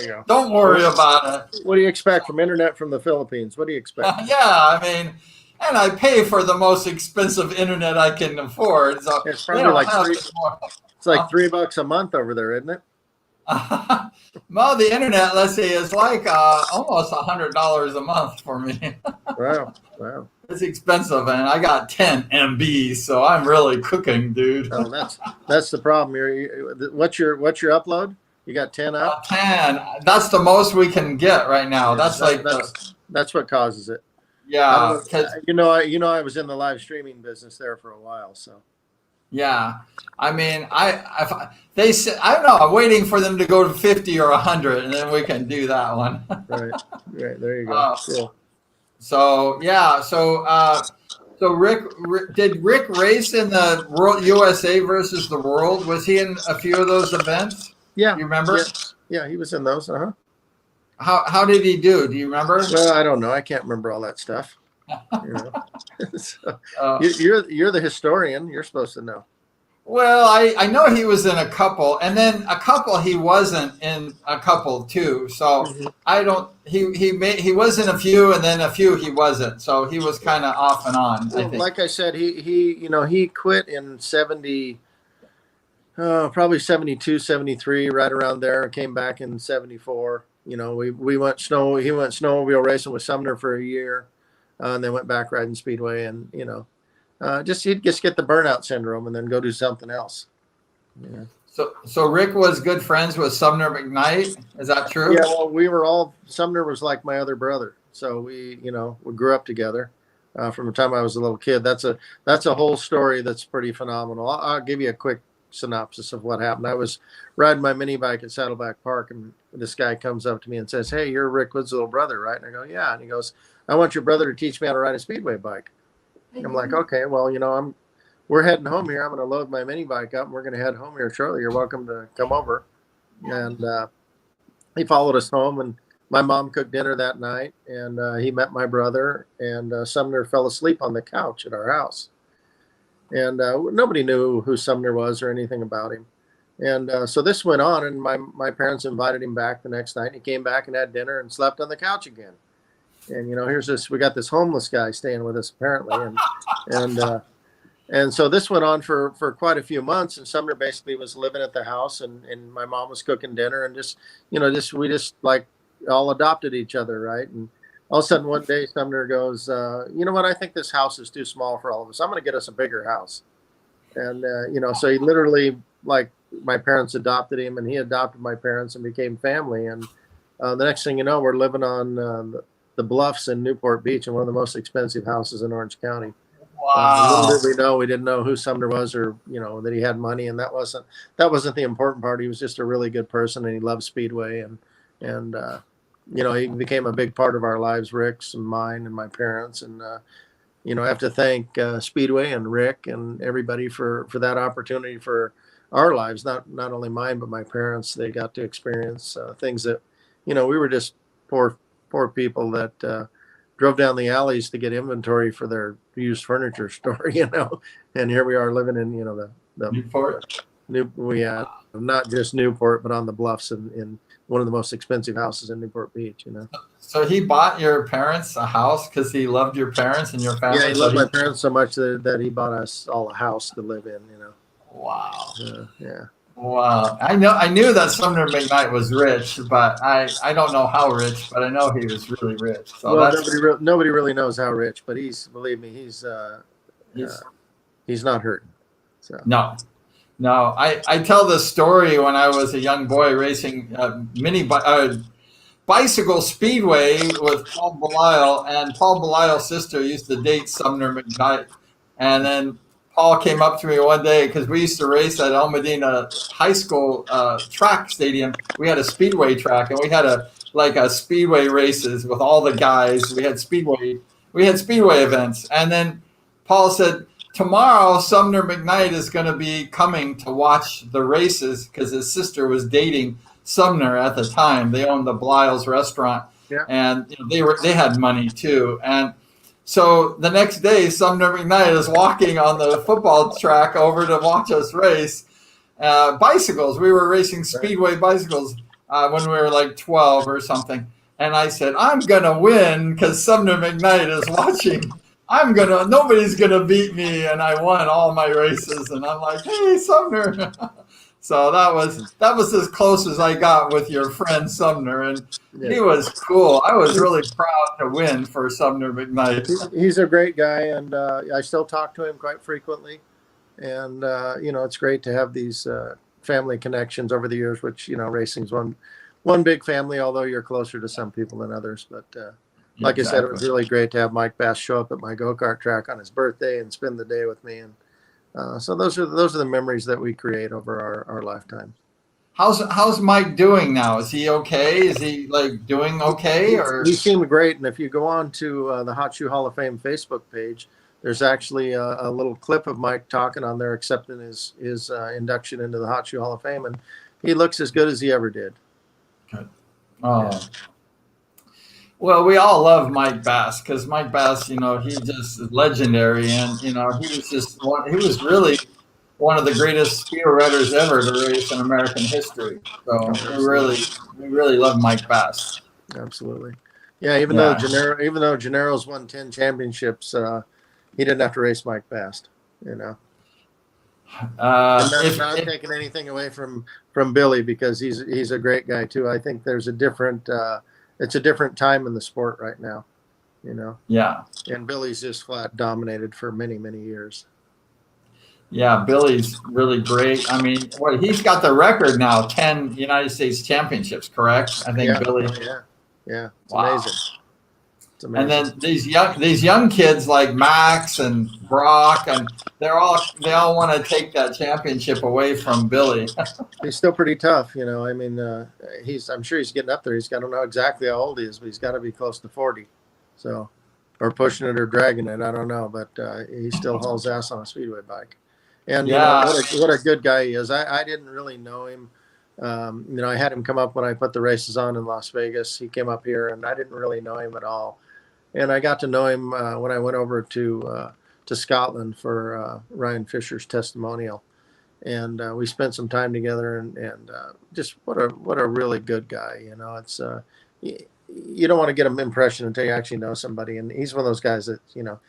go. Don't worry about it. What do you expect from internet from the Philippines? What do you expect? And I pay for the most expensive internet I can afford. So it's probably like $3 a month over there, isn't it? Well, the internet, let's see, is like almost $100 a month for me. Wow. It's expensive, and I got 10 MB, so I'm really cooking, dude. Oh, that's the problem. What's your upload? You got 10 up? 10. That's the most we can get right now. Yeah, that's what causes it. Yeah, I was in the live streaming business there for a while, so. Yeah. I mean, they said, I don't know. I'm waiting for them to go to 50 or 100, and then we can do that one. Right. Right. There you go. Cool. So yeah. So did Rick race in the World USA versus the World? Was he in a few of those events? Yeah. You remember? Yeah, he was in those. Uh-huh. How did he do? Do you remember? Well, I don't know. I can't remember all that stuff. You know? So, you're the historian. You're supposed to know. Well, I know he was in a couple, and then a couple he wasn't in a couple too. So I don't. He was in a few, and then a few he wasn't. So he was kind of off and on. I think. Like I said, he quit in 70. Probably 72, 73, right around there. Came back in 74. You know, we went he went snowmobile racing with Sumner for a year, and then went back riding speedway, and you know. He'd just get the burnout syndrome and then go do something else. Yeah. So Rick was good friends with Sumner McKnight. Is that true? Yeah. Well, Sumner was like my other brother. So we grew up together from the time I was a little kid. That's a whole story that's pretty phenomenal. I'll give you a quick synopsis of what happened. I was riding my mini bike at Saddleback Park, and this guy comes up to me and says, "Hey, you're Rick Wood's little brother, right?" And I go, "Yeah." And he goes, "I want your brother to teach me how to ride a speedway bike." I'm like, okay, well, we're heading home here. I'm going to load my mini bike up, and we're going to head home here shortly. You're welcome to come over. And he followed us home, and my mom cooked dinner that night, and he met my brother, and Sumner fell asleep on the couch at our house. And nobody knew who Sumner was or anything about him. And so this went on, and my parents invited him back the next night. He came back and had dinner and slept on the couch again. And we got this homeless guy staying with us apparently, and so this went on for quite a few months. And Sumner basically was living at the house, and my mom was cooking dinner, and we just like all adopted each other, right? And all of a sudden one day Sumner goes, "You know what? I think this house is too small for all of us. I'm going to get us a bigger house." And so he literally, like, my parents adopted him, and he adopted my parents, and became family. And the next thing you know, we're living on the Bluffs in Newport Beach, in one of the most expensive houses in Orange County. Wow. We didn't know who Sumner was, or that he had money, and that wasn't the important part. He was just a really good person, and he loved speedway, and he became a big part of our lives, Rick's and mine and my parents. And I have to thank Speedway and Rick and everybody for that opportunity for our lives, not only mine but my parents. They got to experience things that we were just poor people that drove down the alleys to get inventory for their used furniture store, and here we are living in, the Newport. Not just Newport, but on the Bluffs in one of the most expensive houses in Newport Beach, So he bought your parents a house because he loved your parents and your family? Yeah, he loved my parents so much that he bought us all a house to live in, Wow. Yeah. Wow. I knew that Sumner McKnight was rich, but I don't know how rich, but I know he was really rich. So nobody really knows how rich, but believe me, he's not hurting. So. No. I tell this story when I was a young boy racing bicycle speedway with Paul Belisle, and Paul Belisle's sister used to date Sumner McKnight, and then Paul came up to me one day because we used to race at El Medina High School track stadium. We had a speedway track, and we had a speedway races with all the guys. We had speedway events, and then Paul said, "Tomorrow Sumner McKnight is going to be coming to watch the races," because his sister was dating Sumner at the time. They owned the Belisle's restaurant, and they had money too, and so the next day, Sumner McKnight is walking on the football track over to watch us race bicycles. We were racing speedway bicycles when we were like 12 or something. And I said, "I'm going to win because Sumner McKnight is watching. Nobody's going to beat me." And I won all my races. And I'm like, "Hey, Sumner." So that was as close as I got with your friend Sumner, and he was cool. I was really proud to win for Sumner McKnight. He's a great guy, and I still talk to him quite frequently. And it's great to have these family connections over the years, which racing's one big family. Although you're closer to some people than others, but like I said, it was really great to have Mike Bass show up at my go-kart track on his birthday and spend the day with me, and So those are the memories that we create over our lifetime. How's Mike doing now? Is he okay? Is he like doing okay? Or He seemed great. And if you go on to the Hot Shoe Hall of Fame Facebook page, there's actually a little clip of Mike talking on there, accepting his induction into the Hot Shoe Hall of Fame, and he looks as good as he ever did. Good. Oh. Yeah. Well, we all love Mike Bass because Mike Bass, you know, he's just legendary, and you know, he was really one of the greatest speed riders ever to race in American history. So we really love Mike Bass. Absolutely. Yeah, even though Gennaro's won 10 championships, he didn't have to race Mike Bass, you know. Not taking anything away from Billy, because he's a great guy too. I think there's a different it's a different time in the sport right now, you know. Yeah. And Billy's just flat dominated for many years. Yeah, Billy's really great. I mean, he's got the record now, 10 United States championships, correct? I think Billy. Yeah. It's amazing. It's amazing. And then these young kids like Max and Brock, and they all want to take that championship away from Billy. He's still pretty tough, you know. I mean, I'm sure he's getting up there. I don't know exactly how old he is, but he's got to be close to 40. So, or pushing it or dragging it, I don't know, but he still hauls ass on a speedway bike. And you know, what a good guy he is. I didn't really know him. You know, I had him come up when I put the races on in Las Vegas. He came up here, and I didn't really know him at all. And I got to know him when I went over to Scotland for Ryan Fisher's testimonial, and we spent some time together. And just what a really good guy. You know, it's you don't want to get an impression until you actually know somebody. And he's one of those guys that, you know,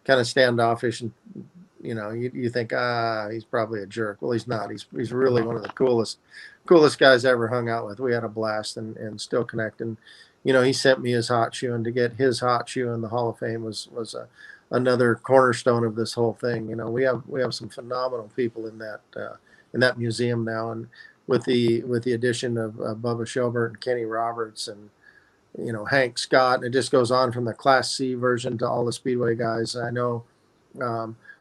kind of standoffish, and you know, you think, he's probably a jerk. Well, he's not. He's really one of the coolest guys I ever hung out with. We had a blast and still connect. And, you know, he sent me his hot shoe, and to get his hot shoe in the Hall of Fame was another cornerstone of this whole thing. You know, we have some phenomenal people in that museum now, and with the addition of Bubba Shelbert and Kenny Roberts and, you know, Hank Scott, and it just goes on from the Class C version to all the Speedway guys. I know.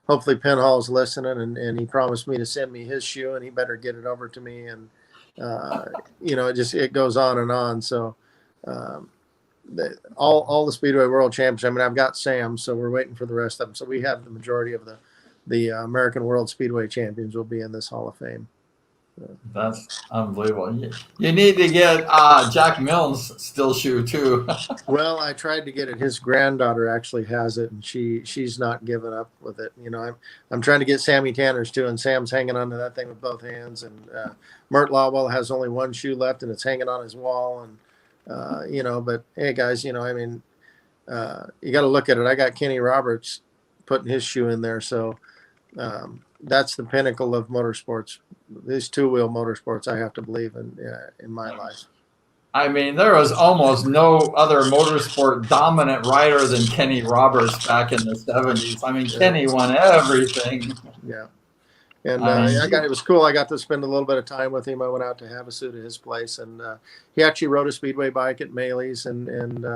Hopefully Penhall's listening, and he promised me to send me his shoe, and he better get it over to me. And, you know, it goes on and on. So all the Speedway World Championships, I mean, I've got Sam, so we're waiting for the rest of them. So we have the majority of the American World Speedway Champions will be in this Hall of Fame. That's unbelievable. You need to get Jack Milne's still shoe too. Well, I tried to get it. His granddaughter actually has it, and she's not giving up with it. You know, I'm trying to get Sammy Tanner's too, and Sam's hanging onto that thing with both hands. And Mert Lawwell has only one shoe left, and it's hanging on his wall. And you know, but hey, guys, you know, I mean, you got to look at it. I got Kenny Roberts putting his shoe in there, so. That's the pinnacle of motorsports. These two-wheel motorsports, I have to believe in my life. I mean, there was almost no other motorsport dominant rider than Kenny Roberts back in the 70s. I mean, Kenny won everything. Yeah. And it was cool. I got to spend a little bit of time with him. I went out to Havasu to his place, and he actually rode a speedway bike at Maley's, and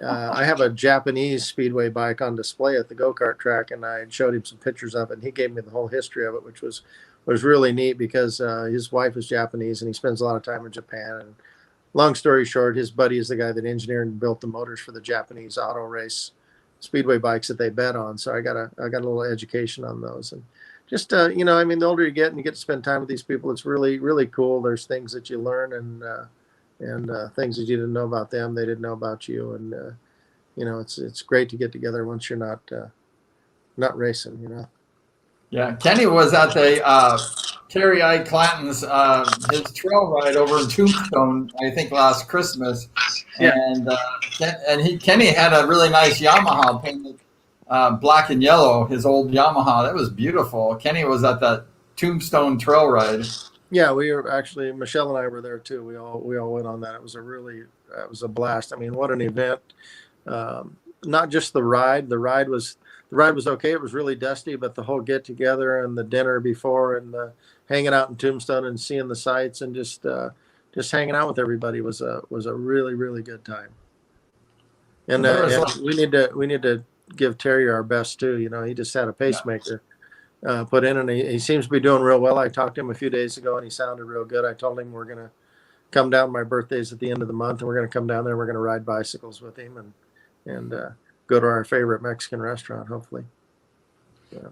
I have a Japanese speedway bike on display at the go-kart track, and I showed him some pictures of it, and he gave me the whole history of it, which was really neat, because his wife is Japanese, and he spends a lot of time in Japan. And long story short, his buddy is the guy that engineered and built the motors for the Japanese auto race speedway bikes that they bet on. So I got a little education on those. And just, you know, I mean, the older you get and you get to spend time with these people, it's really, really cool. There's things that you learn, and things that you didn't know about them, they didn't know about you. And, you know, it's great to get together once you're not racing, you know. Yeah, Kenny was at the Terry I. Clanton's his trail ride over in Tombstone, I think last Christmas. Yeah. And Kenny had a really nice Yamaha painted black and yellow, his old Yamaha. That was beautiful. Kenny was at that Tombstone trail ride. Yeah, we were actually, Michelle and I were there too. We all went on that. It was a blast. I mean, what an event. Not just the ride. The ride was okay. It was really dusty, but the whole get together and the dinner before, and the hanging out in Tombstone and seeing the sights, and just hanging out with everybody was a really, really good time. And we need to give Terry our best too. You know, he just had a pacemaker. put in, and he seems to be doing real well. I talked to him a few days ago, and he sounded real good. I told him we're going to come down. My birthday's at the end of the month, and we're going to come down there. We're going to ride bicycles with him and go to our favorite Mexican restaurant, hopefully.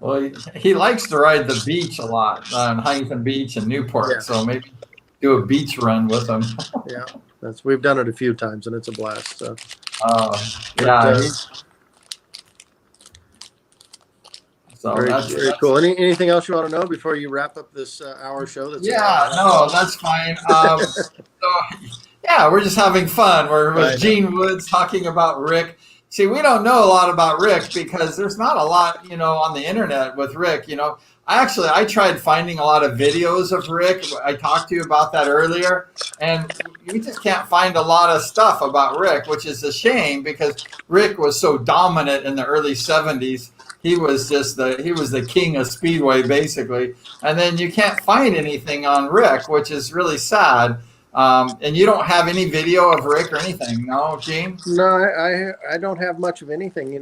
Well, he likes to ride the beach a lot on Huntington Beach and Newport, Yeah. so maybe do a beach run with him. Yeah, we've done it a few times, and it's a blast. So. Yeah. So Very cool. Anything else you want to know before you wrap up this hour show? That's fine. We're just having fun. We're with Gene Woods talking about Rick. See, we don't know a lot about Rick because there's not a lot, on the internet with Rick. I tried finding a lot of videos of Rick. I talked to you about that earlier, and you just can't find a lot of stuff about Rick, which is a shame because Rick was so dominant in the early 70s. He was the king of Speedway, basically. And then you can't find anything on Rick, which is really sad. And you don't have any video of Rick or anything, no, Gene? No, I don't have much of anything. You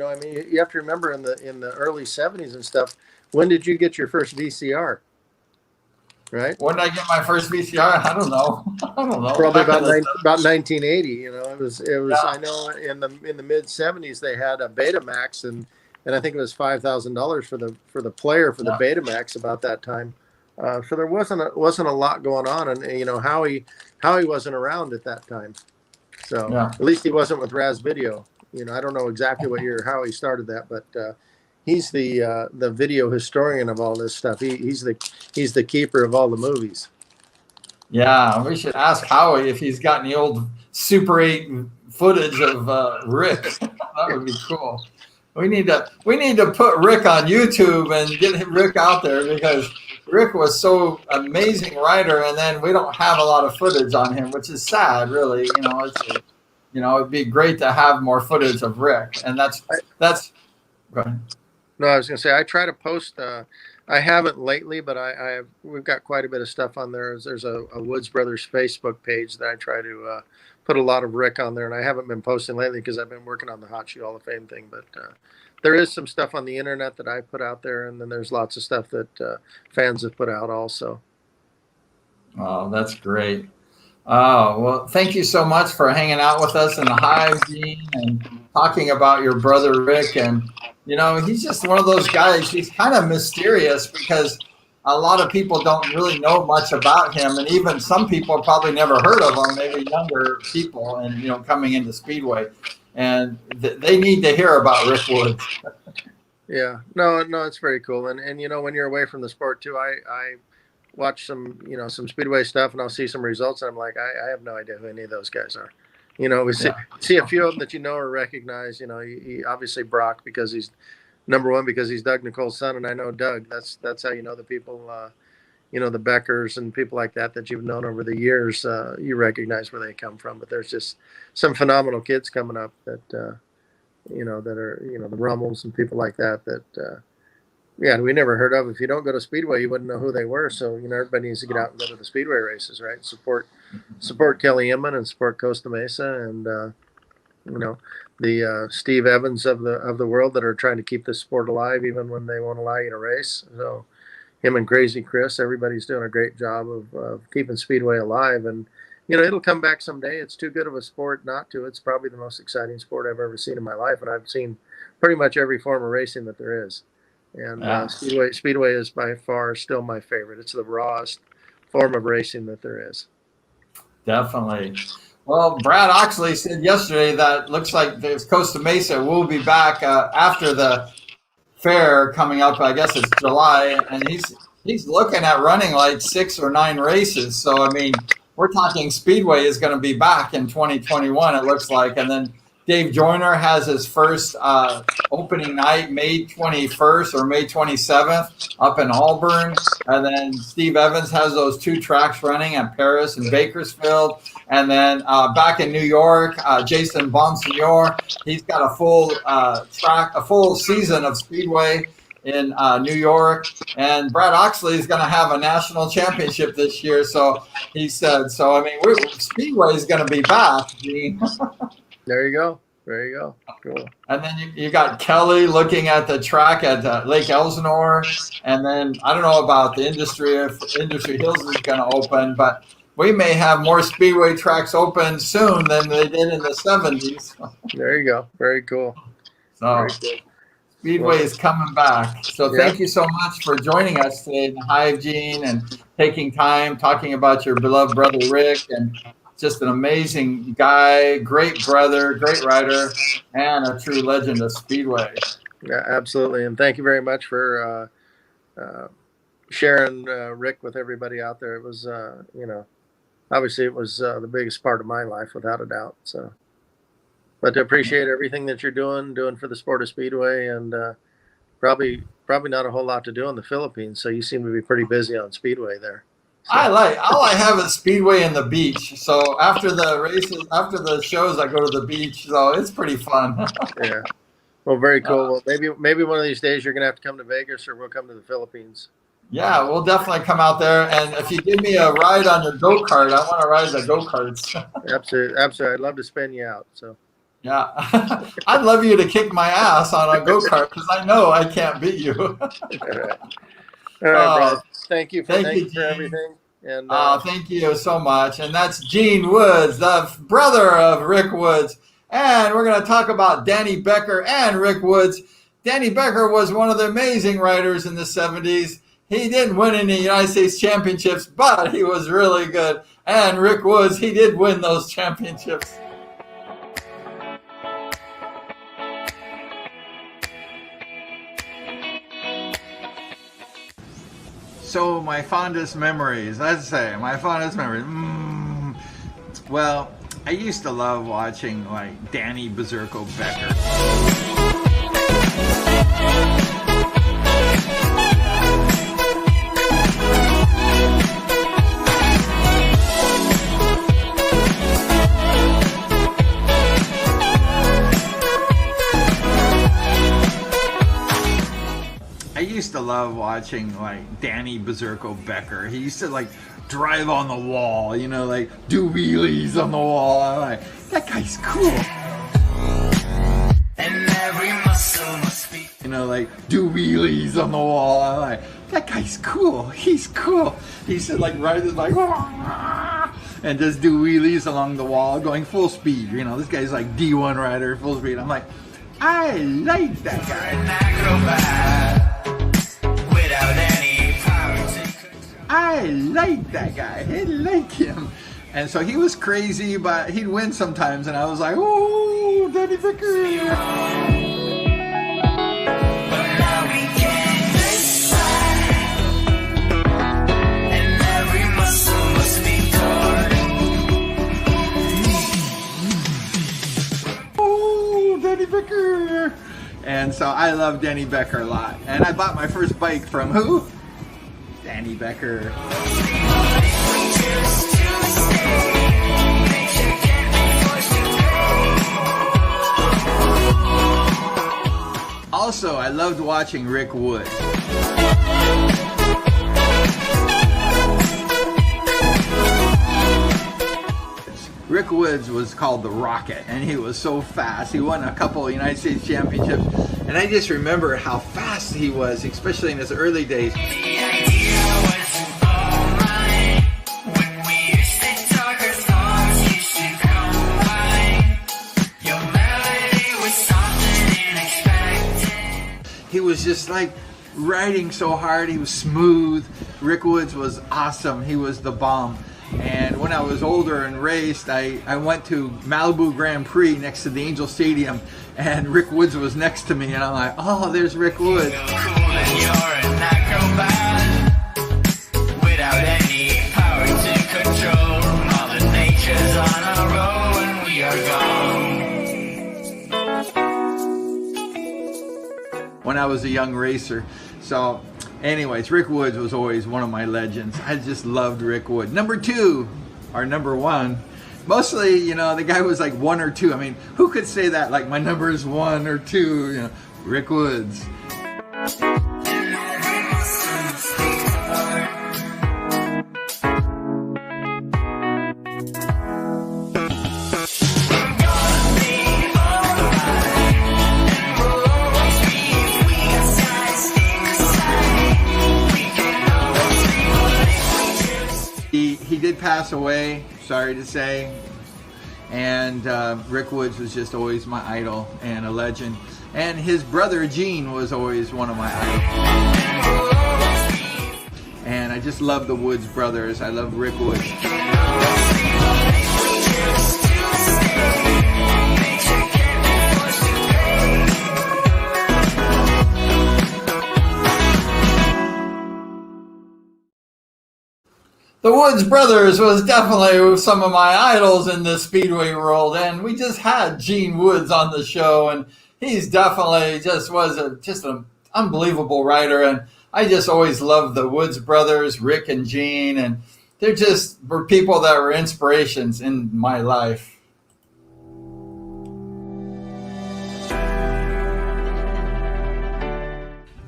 have to remember in the early 70s and stuff. When did you get your first VCR? Right? When did I get my first VCR? I don't know. Probably about 1980. It was. Yeah. I know in the mid 70s they had a Betamax and I think it was $5,000 for the player for the Betamax about that time. So there wasn't a lot going on, and Howie wasn't around at that time. So at least he wasn't with Raz Video. I don't know exactly what year Howie started that, but he's the video historian of all this stuff. He's the keeper of all the movies. Yeah, we should ask Howie if he's got any old Super 8 footage of Rick. That would be cool. We need to put Rick on YouTube and get Rick out there because Rick was so amazing rider, and then we don't have a lot of footage on him, which is sad, really. It'd be great to have more footage of Rick, and that's. Go ahead. No, I was going to say I try to post. I haven't lately, but we've got quite a bit of stuff on there. There's a Woods Brothers Facebook page that I try to put a lot of Rick on there, and I haven't been posting lately because I've been working on the Hot Shoe Hall of Fame thing. But there is some stuff on the internet that I put out there, and then there's lots of stuff that fans have put out also. Oh, that's great. Oh, well, thank you so much for hanging out with us in the Hive, Gene, and talking about your brother Rick. And, he's just one of those guys. He's kind of mysterious because a lot of people don't really know much about him. And even some people probably never heard of him, maybe younger people, and, coming into Speedway. And they need to hear about Rick Woods. Yeah, no, it's very cool. And when you're away from the sport too, I watch some Speedway stuff, and I'll see some results, and I'm like, I have no idea who any of those guys are. We see a few of them that or recognize. He obviously Brock because he's number one because he's Doug Nicole's son, and I know Doug. That's how the people, the Beckers and people like that you've known over the years. You recognize where they come from, but there's just some phenomenal kids coming up that that are the Rummels and people like that. We never heard of. If you don't go to Speedway, you wouldn't know who they were. So everybody needs to get out and go to the Speedway races, right? Support Kelly Inman and support Costa Mesa and the Steve Evans of the world that are trying to keep this sport alive even when they won't allow you to race. So him and Crazy Chris, everybody's doing a great job of keeping Speedway alive, and it'll come back someday. It's too good of a sport not to. It's probably the most exciting sport I've ever seen in my life, and I've seen pretty much every form of racing that there is. And Speedway is by far still my favorite. It's the rawest form of racing that there is. Definitely. Well, Brad Oxley said yesterday that looks like there's Costa Mesa will be back after the fair coming up. I guess it's July, and he's looking at running like 6 or 9 races. So we're talking Speedway is going to be back in 2021. It looks like, and then Dave Joyner has his first opening night, May 21st or May 27th up in Auburn. And then Steve Evans has those 2 tracks running at Paris and Bakersfield. And then back in New York, Jason Bonsignor, he's got a full season of Speedway in New York. And Brad Oxley is going to have a national championship this year. So he said, Speedway is going to be back. There you go. There you go. Cool. And then you got Kelly looking at the track at Lake Elsinore. And then I don't know about the industry, if Industry Hills is going to open, but we may have more speedway tracks open soon than they did in the 70s. There you go. Very cool. So Very cool. Speedway is coming back. So Yeah. thank you so much for joining us today in the Hive, Gene, and taking time talking about your beloved brother Rick, and just an amazing guy, great brother, great rider, and a true legend of Speedway. Yeah, absolutely. And thank you very much for sharing Rick with everybody out there. It was, obviously it was the biggest part of my life, without a doubt. So, but I appreciate everything that you're doing for the sport of Speedway, and probably not a whole lot to do in the Philippines. So you seem to be pretty busy on Speedway there. So. All I have is Speedway and the beach. So after the races, after the shows, I go to the beach. So it's pretty fun. Yeah. Well, very cool. Well, maybe one of these days you're gonna have to come to Vegas, or we'll come to the Philippines. Yeah, we'll definitely come out there. And if you give me a ride on your go-kart, I want to ride the go-karts. Absolutely. I'd love to spin you out. So. Yeah, I'd love you to kick my ass on a go-kart because I know I can't beat you. All right, brother. Thank you for everything. And thank you so much. And that's Gene Woods, the brother of Rick Woods. And we're going to talk about Danny Becker and Rick Woods. Danny Becker was one of the amazing riders in the 70s. He didn't win any United States championships, but he was really good. And Rick Woods, he did win those championships. So my fondest memories, let's say, my fondest memories. Well, I used to love watching like Danny Berserko Becker. I used to love watching like Danny Berserko Becker. He used to like drive on the wall, you know, like do wheelies on the wall. I'm like, that guy's cool. And every muscle must be, you know, like do wheelies on the wall. I'm like, that guy's cool. He's cool. He used to like ride his bike and just do wheelies along the wall, going full speed. You know, this guy's like D1 rider, full speed. I'm like, I like that guy. I like that guy. I like him. And so he was crazy, but he'd win sometimes. And I was like, oh, Danny Becker. Oh, Danny Becker. And so I love Danny Becker a lot. And I bought my first bike from who? Danny Becker. Also, I loved watching Rick Woods. Rick Woods was called the Rocket, and he was so fast. He won a couple of United States championships, and I just remember how fast he was, especially in his early days. He was just like riding so hard. He was smooth. Rick Woods was awesome. He was the bomb. And when I was older and raced, I went to Malibu Grand Prix next to the Angel Stadium, and Rick Woods was next to me, and I'm like, oh, there's Rick Woods. When I was a young racer. So anyways, Rick Woods was always one of my legends. I just loved Rick Woods. Number two, or number one, mostly, you know, the guy was like one or two. I mean, who could say that? Like, my number is 1 or 2, you know, Rick Woods. he did pass away, sorry to say. And Rick Woods was just always my idol and a legend. And his brother Gene was always one of my idols. And I just love the Woods brothers. I love Rick Woods. The Woods brothers was definitely some of my idols in the Speedway world, and we just had Gene Woods on the show, and he's definitely just an unbelievable rider, and I just always loved the Woods brothers, Rick and Gene, and they just were people that were inspirations in my life.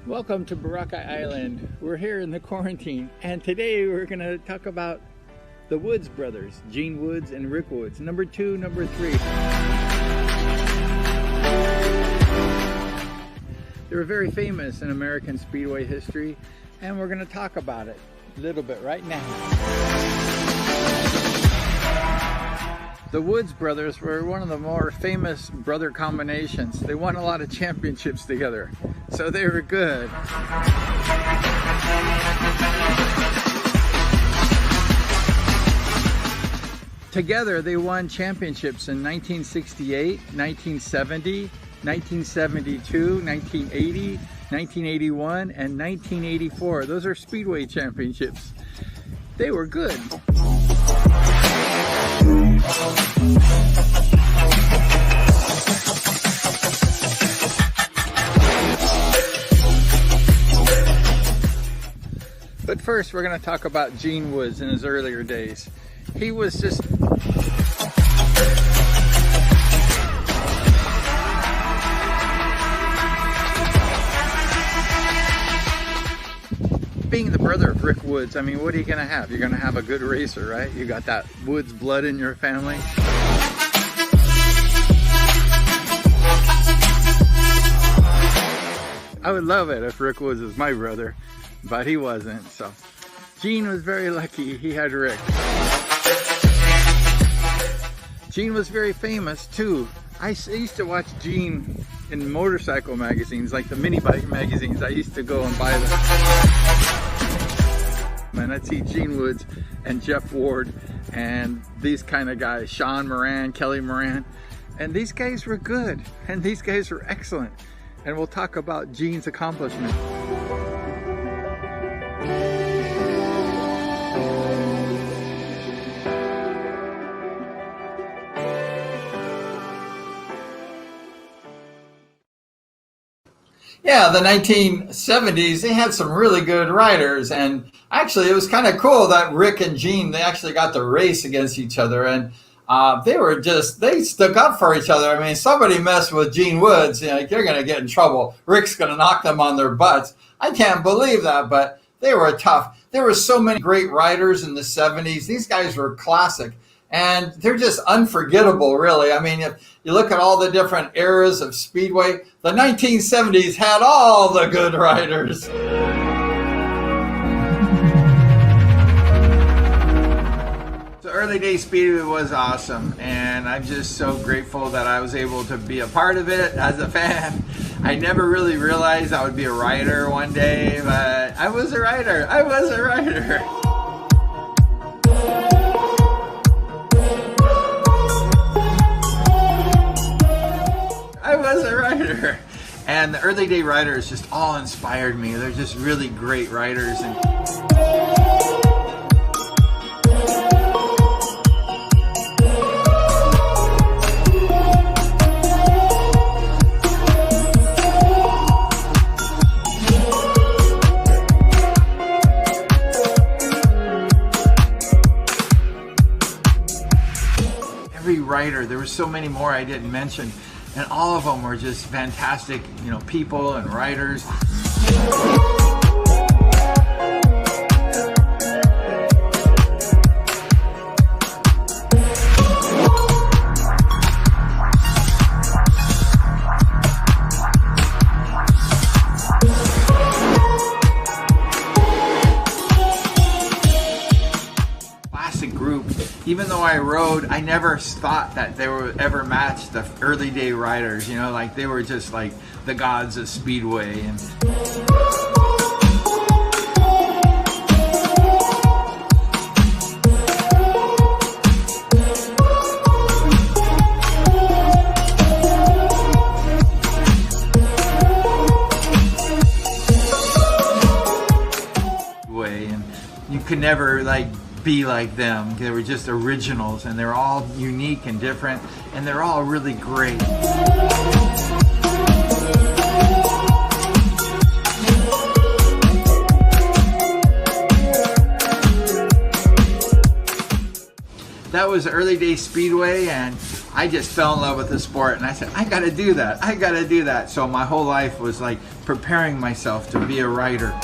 Welcome to Baraka Island. We're here in the quarantine, and today we're going to talk about the Woods brothers, Gene Woods and Rick Woods, number 2, number 3. They were very famous in American Speedway history, and we're going to talk about it a little bit right now. The Woods brothers were one of the more famous brother combinations. They won a lot of championships together, so they were good. Together, they won championships in 1968, 1970, 1972, 1980, 1981, and 1984. Those are Speedway championships. They were good. But first, we're going to talk about Gene Woods in his earlier days. He was just being the brother of Rick Woods. I mean, what are you going to have? You're going to have a good racer, right? You got that Woods blood in your family. I would love it if Rick Woods was my brother, but he wasn't. So Gene was very lucky he had Rick. Gene was very famous too. I used to watch Gene in motorcycle magazines, like the mini bike magazines. I used to go and buy them. And I'd see Gene Woods and Jeff Ward and these kind of guys, Sean Moran, Kelly Moran. And these guys were good, and these guys were excellent. And we'll talk about Gene's accomplishment. Yeah, the 1970s, they had some really good riders, and actually it was kind of cool that Rick and Gene, they actually got to race against each other, and they stuck up for each other. I mean, somebody messed with Gene Woods, you know, like, they're going to get in trouble. Rick's going to knock them on their butts. I can't believe that, but they were tough. There were so many great riders in the 70s. These guys were classic, and they're just unforgettable, really. I mean, if you look at all the different eras of Speedway, the 1970s had all the good riders. The early day Speedway was awesome, and I'm just so grateful that I was able to be a part of it as a fan. I never really realized I would be a rider one day, but I was a rider. I was a rider. I was a rider. And the early day riders just all inspired me. They're just really great riders. And every rider, there were so many more I didn't mention. And all of them were just fantastic, you know, people and riders. classic group. Even though I rode, I never thought that they would ever match the early day riders, you know, like they were just like the gods of Speedway. And you could never like be like them. They were just originals, and they're all unique and different, and they're all really great. That was early day Speedway, and I just fell in love with the sport, and I said, I gotta do that, I gotta do that. So my whole life was like preparing myself to be a rider.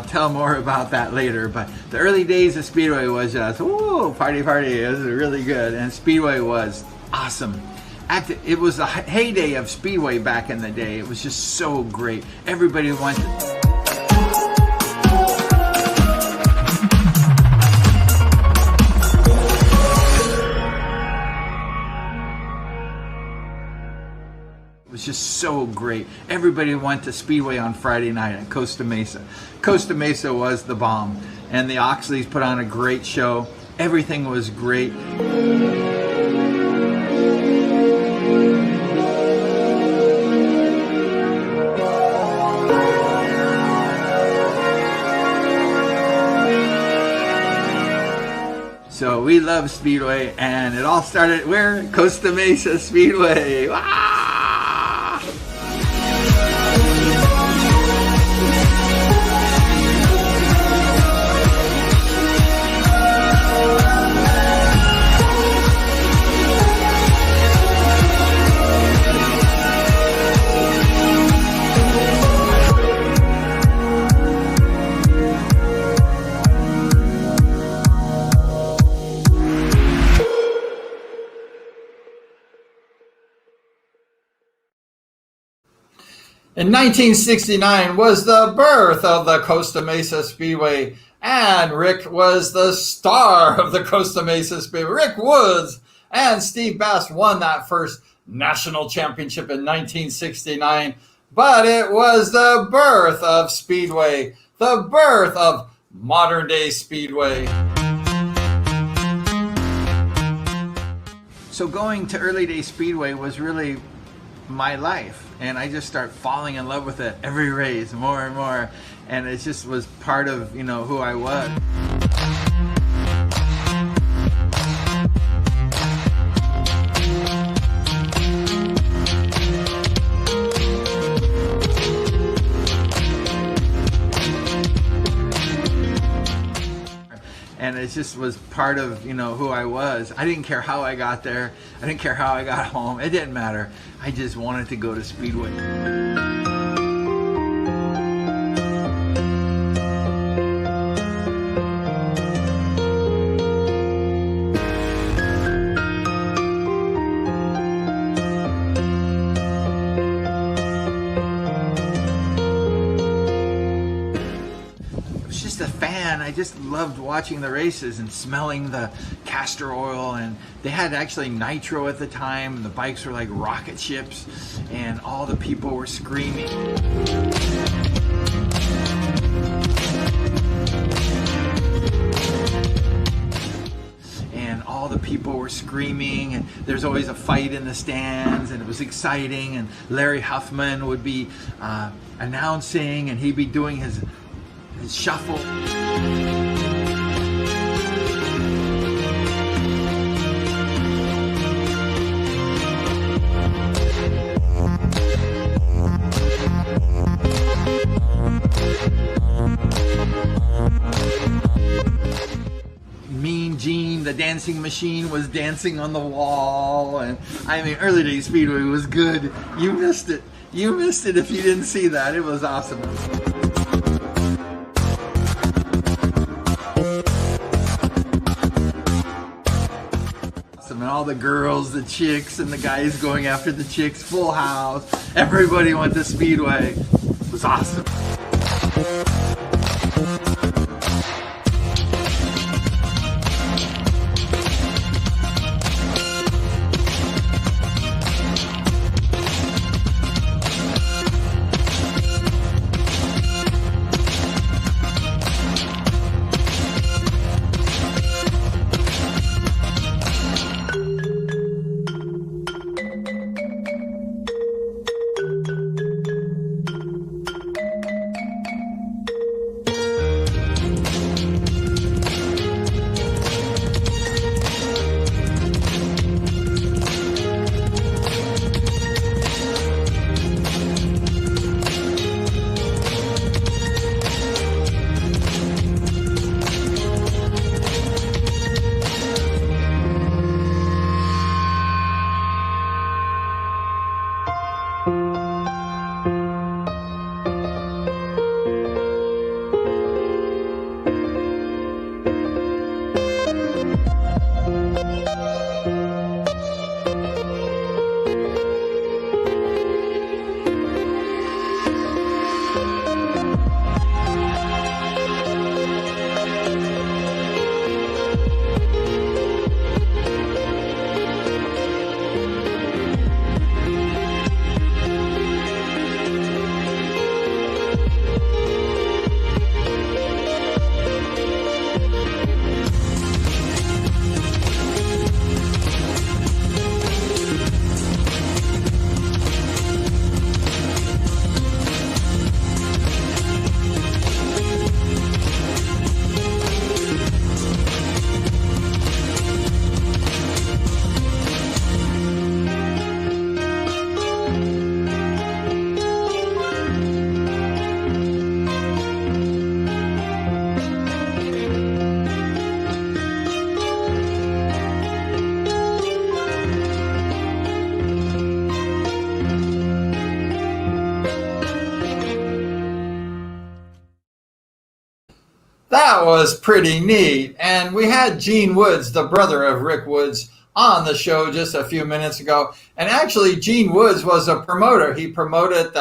Tell more about that later, but the early days of Speedway was just, ooh, party. It was really good, and Speedway was awesome. It was the heyday of Speedway back in the day. It was just so great. Everybody wanted. It was just so great. Everybody went to Speedway on Friday night at Costa Mesa. Costa Mesa was the bomb, and the Oxleys put on a great show. Everything was great. So we love Speedway, and it all started where? Costa Mesa Speedway. Ah! In 1969 was the birth of the Costa Mesa Speedway, and Rick was the star of the Costa Mesa Speedway. Rick Woods and Steve Bass won that first national championship in 1969, but it was the birth of Speedway, the birth of modern day Speedway. So going to early day Speedway was really my life, and I just start falling in love with it every race more and more, and it just was part of, you know, who I was. And it just was part of, you know, who I was. I didn't care how I got there. I didn't care how I got home. It didn't matter. I just wanted to go to Speedway. I just loved watching the races and smelling the castor oil, and they had actually nitro at the time, and the bikes were like rocket ships, and all the people were screaming. And all the people were screaming, and there's always a fight in the stands, and it was exciting, and Larry Huffman would be announcing, and he'd be doing his shuffle. Mean Gene, the dancing machine, was dancing on the wall, and I mean, early day Speedway was good. You missed it. You missed it if you didn't see that. It was awesome. awesome. And all the girls, the chicks, and the guys going after the chicks, full house. Everybody went to Speedway. It was awesome. That was pretty neat. And we had Gene Woods, the brother of Rick Woods, on the show just a few minutes ago. And actually, Gene Woods was a promoter. He promoted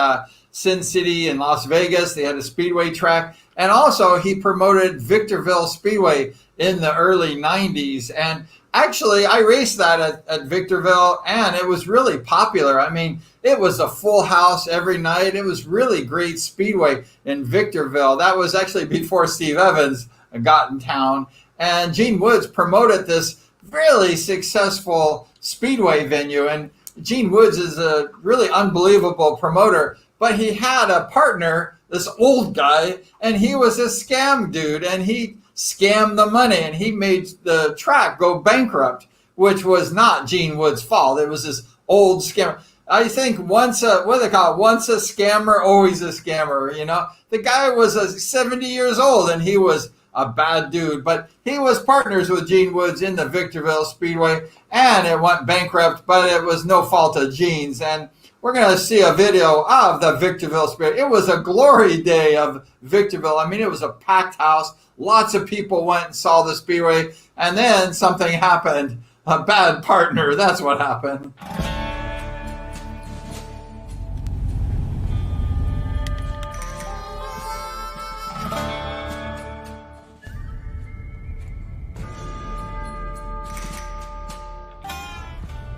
Sin City in Las Vegas. They had a speedway track. And also, he promoted Victorville Speedway in the early 90s. And actually, I raced that at Victorville, and it was really popular. I mean, it was a full house every night. It was really great speedway in Victorville. That was actually before Steve Evans got in town. And Gene Woods promoted this really successful speedway venue. And Gene Woods is a really unbelievable promoter. But he had a partner, this old guy, and he was a scam dude. And he scammed the money, and he made the track go bankrupt, which was not Gene Woods' fault. It was this old scammer. I think once a scammer, always a scammer, you know. The guy was 70 years old, and he was a bad dude. But he was partners with Gene Woods in the Victorville Speedway, and it went bankrupt, but it was no fault of Gene's. And we're going to see a video of the Victorville Speedway. It was a glory day of Victorville. I mean, it was a packed house. Lots of people went and saw the Speedway, and then something happened. A bad partner, that's what happened.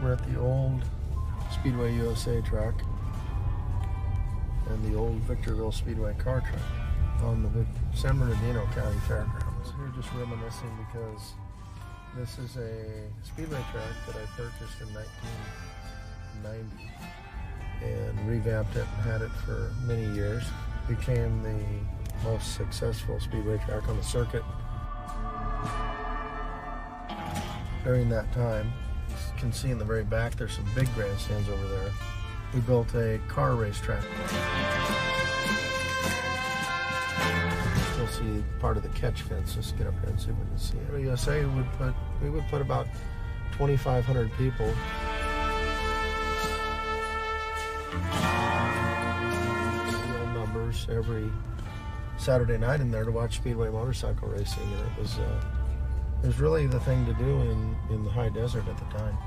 We're at the old Speedway USA track and the old Victorville Speedway car track on the San Bernardino County Fairgrounds. We're just reminiscing because this is a speedway track that I purchased in 1990 and revamped it and had it for many years. Became the most successful speedway track on the circuit. During that time, you can see in the very back there's some big grandstands over there. We built a car racetrack. You'll see part of the catch fence. Let's get up here and see if we can see it. USA we would put about 2,500 people. Real numbers every Saturday night in there to watch speedway motorcycle racing, and it It was really the thing to do in the high desert at the time.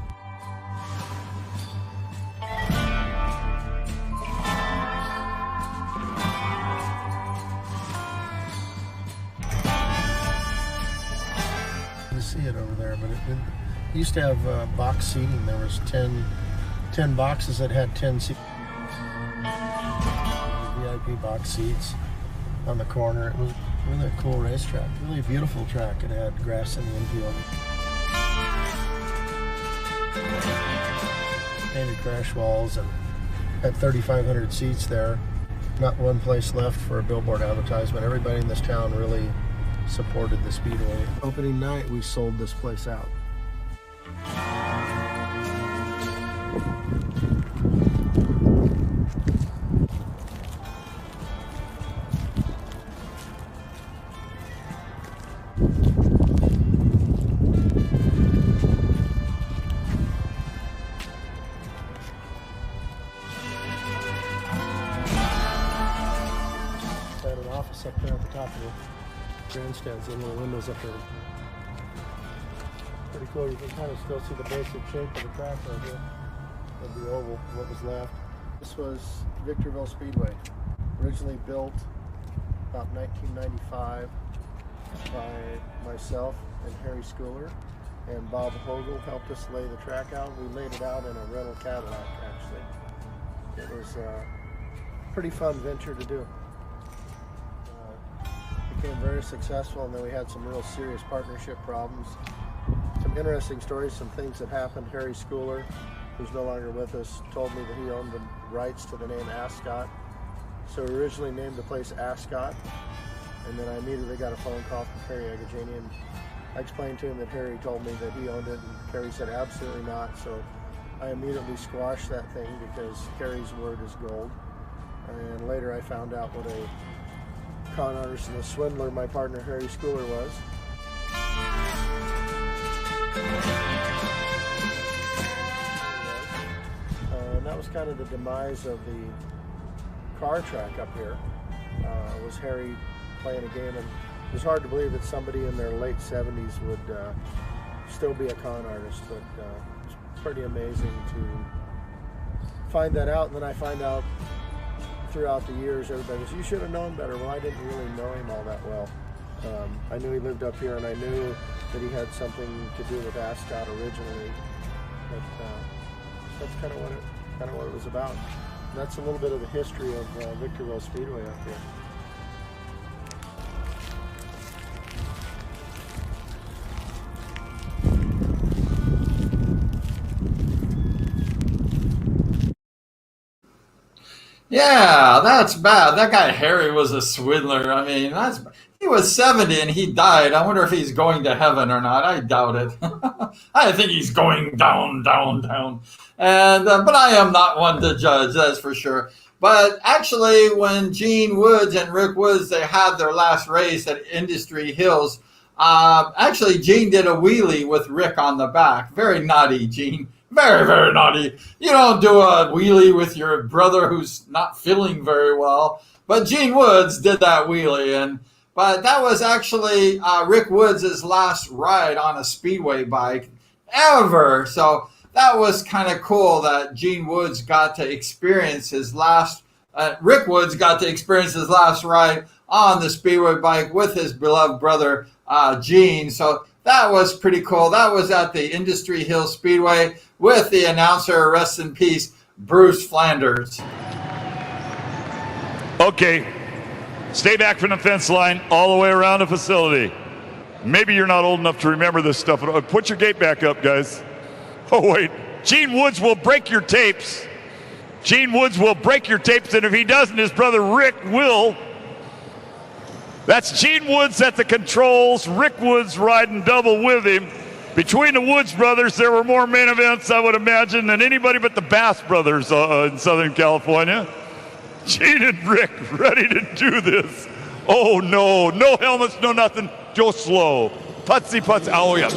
You see it over there, but it used to have box seating. There was 10 boxes that had 10 seats. VIP box seats on the corner. It was really a cool racetrack. Really a beautiful track. It had grass in the infield. Painted crash walls and had 3,500 seats there. Not one place left for a billboard advertisement. Everybody in this town really supported the Speedway. Opening night, we sold this place out. Up there at the top of the grandstands, and little windows up there. Pretty cool. You can kind of still see the basic shape of the track right here of the oval, what was left. This was Victorville Speedway, originally built about 1995 by myself and Harry Schooler, and Bob Hogle helped us lay the track out. We laid it out in a rental Cadillac, actually. It was a pretty fun venture to do. Became very successful, and then we had some real serious partnership problems. Some interesting stories, some things that happened. Harry Schooler, who's no longer with us, told me that he owned the rights to the name Ascot. So we originally named the place Ascot, and then I immediately got a phone call from Harry Agajanian. I explained to him that Harry told me that he owned it, and Harry said absolutely not. So I immediately squashed that thing because Harry's word is gold. And later I found out what a con artist and a swindler my partner Harry Schooler was. And that was kind of the demise of the car track up here. Was Harry playing a game, and it was hard to believe that somebody in their late 70s would still be a con artist, but it's pretty amazing to find that out. And then I find out throughout the years, everybody goes, "You should have known better." Well, I didn't really know him all that well. I knew he lived up here, and I knew that he had something to do with Ascot originally. But that's kind of what it was about. And that's a little bit of the history of Victorville Speedway up here. Yeah, that's bad. That guy Harry was a swindler. I mean, he was 70 and he died. I wonder if he's going to heaven or not. I doubt it. I think he's going down, down, down. And but I am not one to judge, that's for sure. But actually, when Gene Woods and Rick Woods, they had their last race at Industry Hills, actually Gene did a wheelie with Rick on the back. Very naughty, Gene. Very, very naughty. You don't do a wheelie with your brother who's not feeling very well. But Gene Woods did that wheelie. But that was actually Rick Woods' last ride on a speedway bike ever. So that was kind of cool that Gene Woods got to experience his last, Rick Woods got to experience his last ride on the speedway bike with his beloved brother, Gene. So that was pretty cool. That was at the Industry Hill Speedway with the announcer, rest in peace, Bruce Flanders. Okay, stay back from the fence line all the way around the facility. Maybe you're not old enough to remember this stuff. Put your gate back up, guys. Oh, wait. Gene Woods will break your tapes. Gene Woods will break your tapes, and if he doesn't, his brother Rick will. That's Gene Woods at the controls, Rick Woods riding double with him. Between the Woods brothers, there were more main events, I would imagine, than anybody but the Bass brothers in Southern California. Gene and Rick ready to do this. Oh, no. No helmets, no nothing. Go slow. Putsy, putsy. Oh, yeah.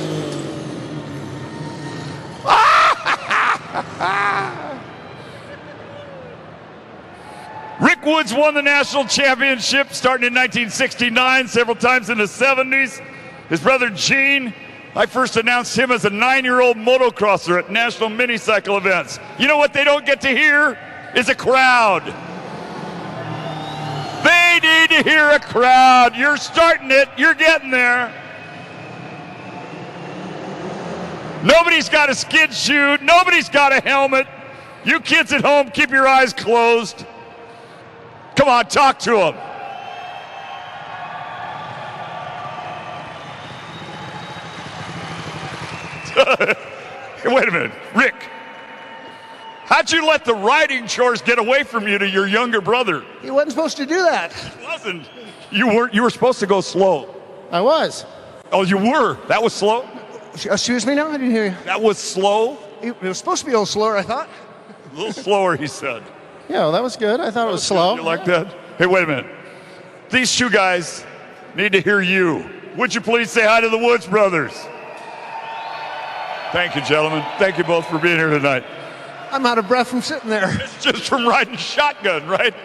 Rick Woods won the national championship starting in 1969, several times in the 70s. His brother Gene I first announced him as a 9-year-old motocrosser at national minicycle events. You know what they don't get to hear? Is a crowd. They need to hear a crowd. You're starting it. You're getting there. Nobody's got a skid chute. Nobody's got a helmet. You kids at home, keep your eyes closed. Come on, talk to them. Wait a minute, Rick. How'd you let the riding chores get away from you to your younger brother? He wasn't supposed to do that. He wasn't. You were supposed to go slow. I was. Oh, you were? That was slow? Excuse me now? I didn't hear you. That was slow? It was supposed to be a little slower, I thought. A little slower, he said. Yeah, well, that was good. I thought it was slow. You like that? Hey, wait a minute. These two guys need to hear you. Would you please say hi to the Woods brothers? Thank you, gentlemen. Thank you both for being here tonight. I'm out of breath from sitting there. It's just from riding shotgun, right?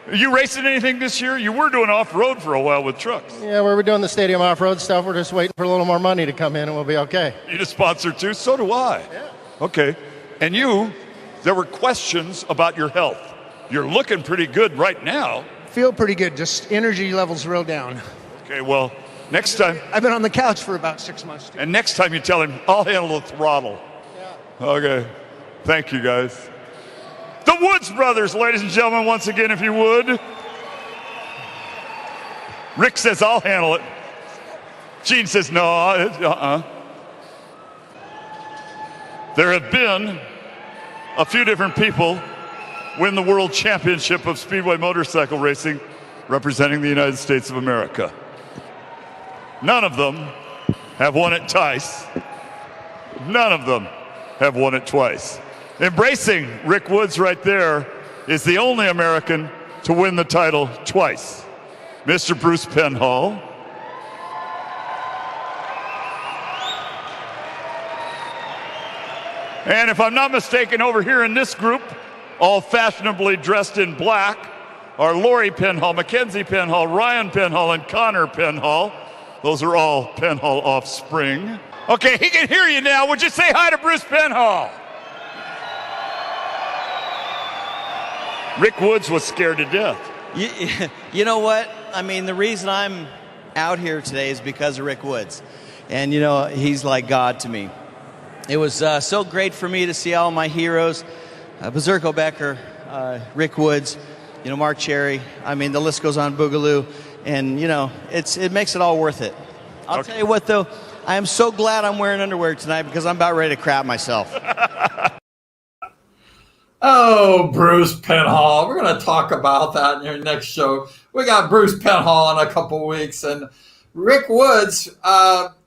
Are you racing anything this year? You were doing off-road for a while with trucks. Yeah, we were doing the stadium off-road stuff. We're just waiting for a little more money to come in and we'll be okay. Need a sponsor too? So do I. Yeah. Okay. And there were questions about your health. You're looking pretty good right now. Feel pretty good, just energy levels real down. Okay, well, next time. I've been on the couch for about 6 months. And next time you tell him, I'll handle the throttle. Yeah. Okay. Thank you, guys. The Woods brothers, ladies and gentlemen, once again, if you would. Rick says, I'll handle it. Gene says, no, There have been a few different people win the World Championship of Speedway Motorcycle Racing representing the United States of America. None of them have won it twice. None of them have won it twice. Embracing Rick Woods right there is the only American to win the title twice, Mr. Bruce Penhall. And if I'm not mistaken, over here in this group, all fashionably dressed in black, are Lori Penhall, Mackenzie Penhall, Ryan Penhall, and Connor Penhall. Those are all Penhall offspring. Okay, he can hear you now. Would you say hi to Bruce Penhall? Rick Woods was scared to death. You know what? I mean, the reason I'm out here today is because of Rick Woods. And, you know, he's like God to me. It was so great for me to see all my heroes, Berserko Becker, Rick Woods, you know, Mark Cherry. I mean, the list goes on, Boogaloo. And, you know, it makes it all worth it. I'll tell you what, though, I am so glad I'm wearing underwear tonight because I'm about ready to crap myself. Oh, Bruce Penhall. We're going to talk about that in your next show. We got Bruce Penhall in a couple weeks. And Rick Woods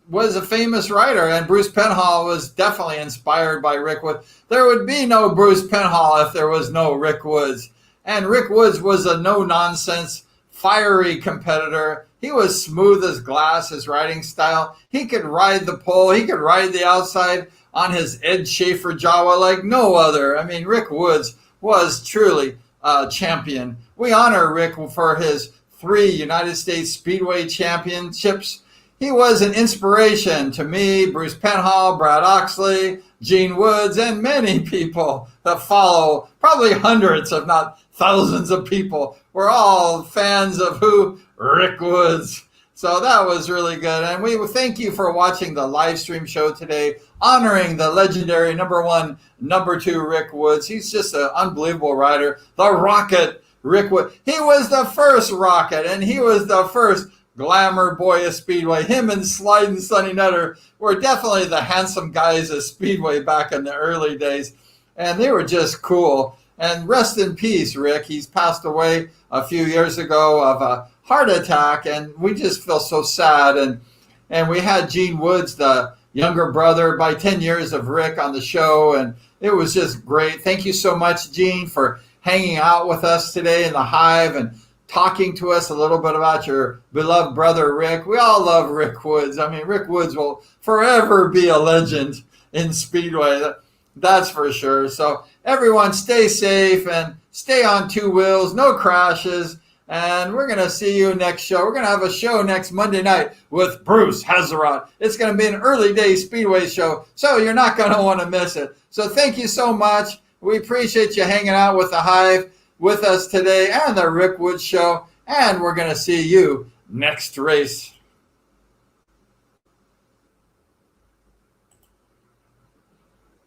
was a famous rider, and Bruce Penhall was definitely inspired by Rick Woods. There would be no Bruce Penhall if there was no Rick Woods. And Rick Woods was a no-nonsense, fiery competitor. He was smooth as glass, his riding style. He could ride the pole. He could ride the outside on his Ed Schaefer Jawa like no other. I mean, Rick Woods was truly a champion. We honor Rick for his 3 United States Speedway Championships. He was an inspiration to me, Bruce Penhall, Brad Oxley, Gene Woods, and many people that follow, probably hundreds, if not thousands of people. We're all fans of who? Rick Woods. So that was really good. And we thank you for watching the live stream show today, honoring the legendary number 1, number 2 Rick Woods. He's just an unbelievable rider. The Rocket, Rick Woods. He was the first Rocket, and he was the first glamour boy of Speedway. Him and Slidin' Sonny Nutter were definitely the handsome guys of Speedway back in the early days. And they were just cool. And rest in peace, Rick. He's passed away a few years ago of a heart attack, and we just feel so sad. And we had Gene Woods, the younger brother by 10 years of Rick, on the show, and it was just great. Thank you so much, Gene, for hanging out with us today in the Hive and talking to us a little bit about your beloved brother, Rick. We all love Rick Woods. I mean, Rick Woods will forever be a legend in Speedway. That's for sure. So everyone stay safe and stay on 2 wheels, no crashes. And we're going to see you next show. We're going to have a show next Monday night with Bruce Hazarat. It's going to be an early day Speedway show, so you're not going to want to miss it. So thank you so much. We appreciate you hanging out with the Hive with us today and the Rick Woods Show. And we're going to see you next race.